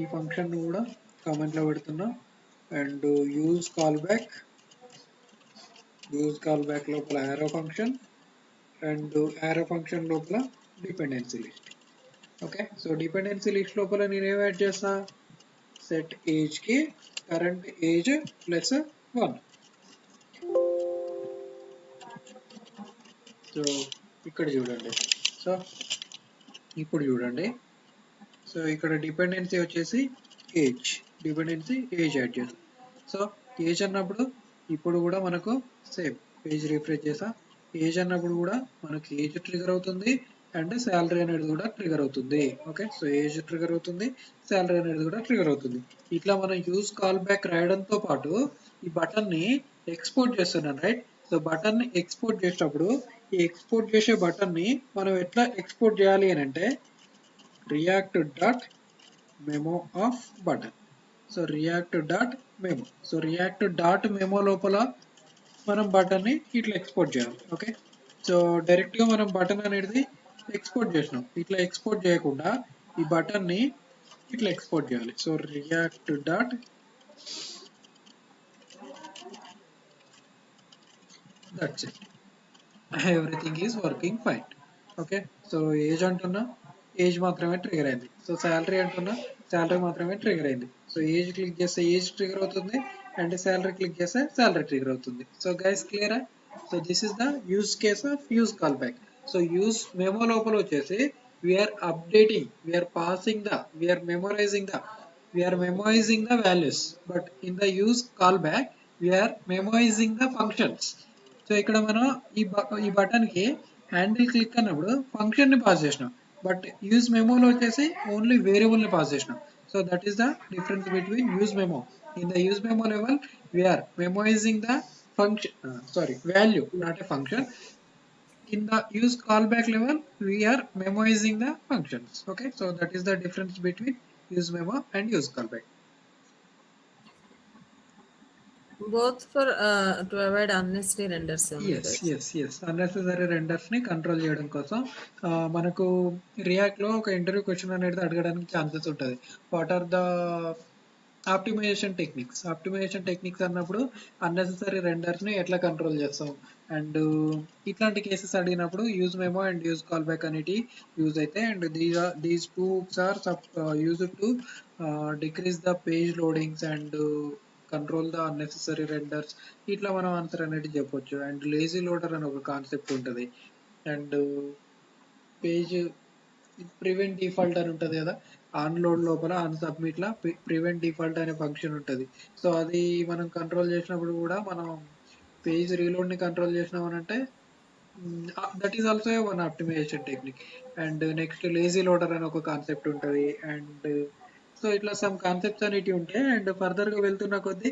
ఈ ఫంక్షన్ కూడా కామెంట్ లో పెడుతున్నా అండ్ యూజ్ కాల్ బ్యాక్ లోపల arrow function and arrow function లోపల dependency list. Okay, so dependency list లోపల నేను ఏం యాడ్ చేస్తా? సెట్ ఏజ్ కి current age plus 1. సో ఇక్కడ చూడండి. సో ఇప్పుడు చూడండి. సో ఇక్కడ డిపెండెన్సీ వచ్చేసి ఏజ్, యాడ్ చేస్తాం. సో ఏజ్ అన్నప్పుడు ఇప్పుడు కూడా మనకు సేమ్ పేజ్ రిఫ్రెష్ చేసా. ఏజ్ అన్నప్పుడు కూడా మనకి ఏజ్ ట్రిగర్ అవుతుంది అండ్ శాలరీ అనేది కూడా ట్రిగర్ అవుతుంది. ఓకే, సో ఏజ్ ట్రిగర్ అవుతుంది, శాలరీ అనేది కూడా ట్రిగర్ అవుతుంది. ఇట్లా మనం యూజ్ కాల్ బ్యాక్ రాయడంతో పాటు ఈ బటన్ ని ఎక్స్పోర్ట్ చేస్తున్నాను, రైట్? సో బటన్ ని ఎక్స్పోర్ట్ చేసేటప్పుడు ఈ ఎక్స్పోర్ట్ చేసే బటన్ ని మనం ఎట్లా ఎక్స్పోర్ట్ చేయాలి అని అంటే react dot memo of button. So react dot memo. So react dot memo లోపల మనం బటన్ ని ఇట్లా ఎక్స్పోర్ట్ చేయాలి. ఓకే, సో డైరెక్ట్ గా మనం బటన్ అనేది ఎక్స్పోర్ట్ చేసినాం. ఇట్లా ఎక్స్పోర్ట్ చేయకుండా ఈ బటన్ ని ఇట్లా ఎక్స్పోర్ట్ చేయాలి. So react dot that's it. Everything is working fine. Okay, so age అంటున్నా ఏజ్ మాత్రమే ట్రిగర్ అయింది. సో శాలరీ అంటున్నా శాలరీ మాత్రమే ట్రిగర్ అయింది. సో ఏజ్ క్లిక్ చేస్తే ఏజ్ ట్రిగర్ అవుతుంది అండ్ శాలరీ క్లిక్ చేస్తే శాలరీ ట్రిగర్ అవుతుంది. సో గైస్ క్లియరా? So this is the use case of use call back. So use memo లోపల వచ్చేసి we are updating, we are passing the, we are memorizing the values, but in the use call back we are memorizing the functions. So ఇక్కడ మనం ఈ button కి handle click అన్నప్పుడు function ని pass చేసినాం, but use మెమోలో వచ్చేసి ఓన్లీ వేరియబుల్ ని పాస్ చేసినాం. So that is the difference between use memo. In the use memo level we are memorizing the function, value, not a function. In the use callback level we are memoizing the functions. Okay, so that is the difference between use memo and use callback. Both for to avoid unnecessary renders. yes unnecessary renders ని control చేయడం కోసం మనకు react లో ఒక interview question అనేది అడగడానికి chances ఉంటుంది. What are the optimization techniques అన్నప్పుడు అన్నెసెసరీ రెండర్స్ ని ఎట్లా కంట్రోల్ చేస్తాం, అండ్ ఇట్లాంటి కేసెస్ అడిగినప్పుడు use memo and use call back అనేటి యూజ్ అయితే, and these two are use to decrease the page loadings and control the unnecessary renders. ఇట్లా మనం ఆన్సర్ అనేది చెప్పొచ్చు. అండ్ లేజీ లోడర్ అని ఒక కాన్సెప్ట్ ఉంటుంది, అండ్ పేజ్ ప్రివెంట్ డిఫాల్ట్ అని ఉంటుంది కదా, ఆన్ లోడ్ లోపల on submit law prevent default అనే ఫంక్షన్ ఉంటుంది. సో అది మనం కంట్రోల్ చేసినప్పుడు కూడా మనం పేజ్ రీలోడ్ ని కంట్రోల్ చేసినాం అని అంటే that is also one optimization technique. And next lazy loader అని ఒక కాన్సెప్ట్ ఉంటుంది. అండ్ సో ఇట్లా సమ్ కాన్సెప్ట్స్ అనేటివి ఉంటాయి. అండ్ ఫర్దర్ గా వెళ్తున్న కొద్దీ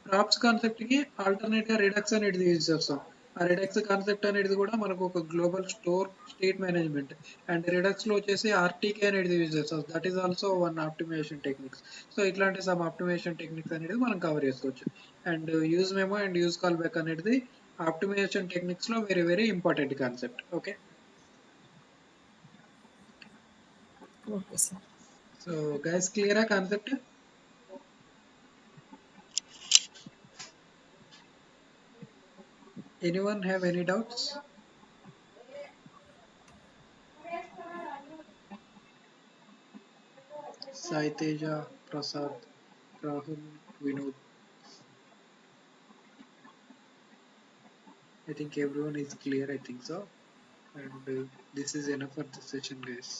ప్రాప్స్ కాన్సెప్ట్ కి ఆల్టర్నేట్ గా రిడక్స్ అనేది యూజ్ చేస్తాం. ఆ రిడక్స్ కాన్సెప్ట్ అనేది కూడా మనకు ఒక global state management, and Redux లో వచ్చేసి ఆర్టీకే అనేది యూజ్ చేస్తాం. That is also one optimization techniques. So ఇట్లాంటి సమ్ ఆప్టిమైజేషన్ టెక్నిక్స్ అనేది మనం కవర్ చేసుకోవచ్చు. And use memo and use call back అనేది ఆప్టిమైజేషన్ టెక్నిక్స్ లో very very important concept. Okay, Okay, sir. So guys క్లియరా concept? Anyone have any doubts? Sai Teja, Prasad, Rahul, Vinod. I think everyone is clear. I think so. And this is enough for this session, guys.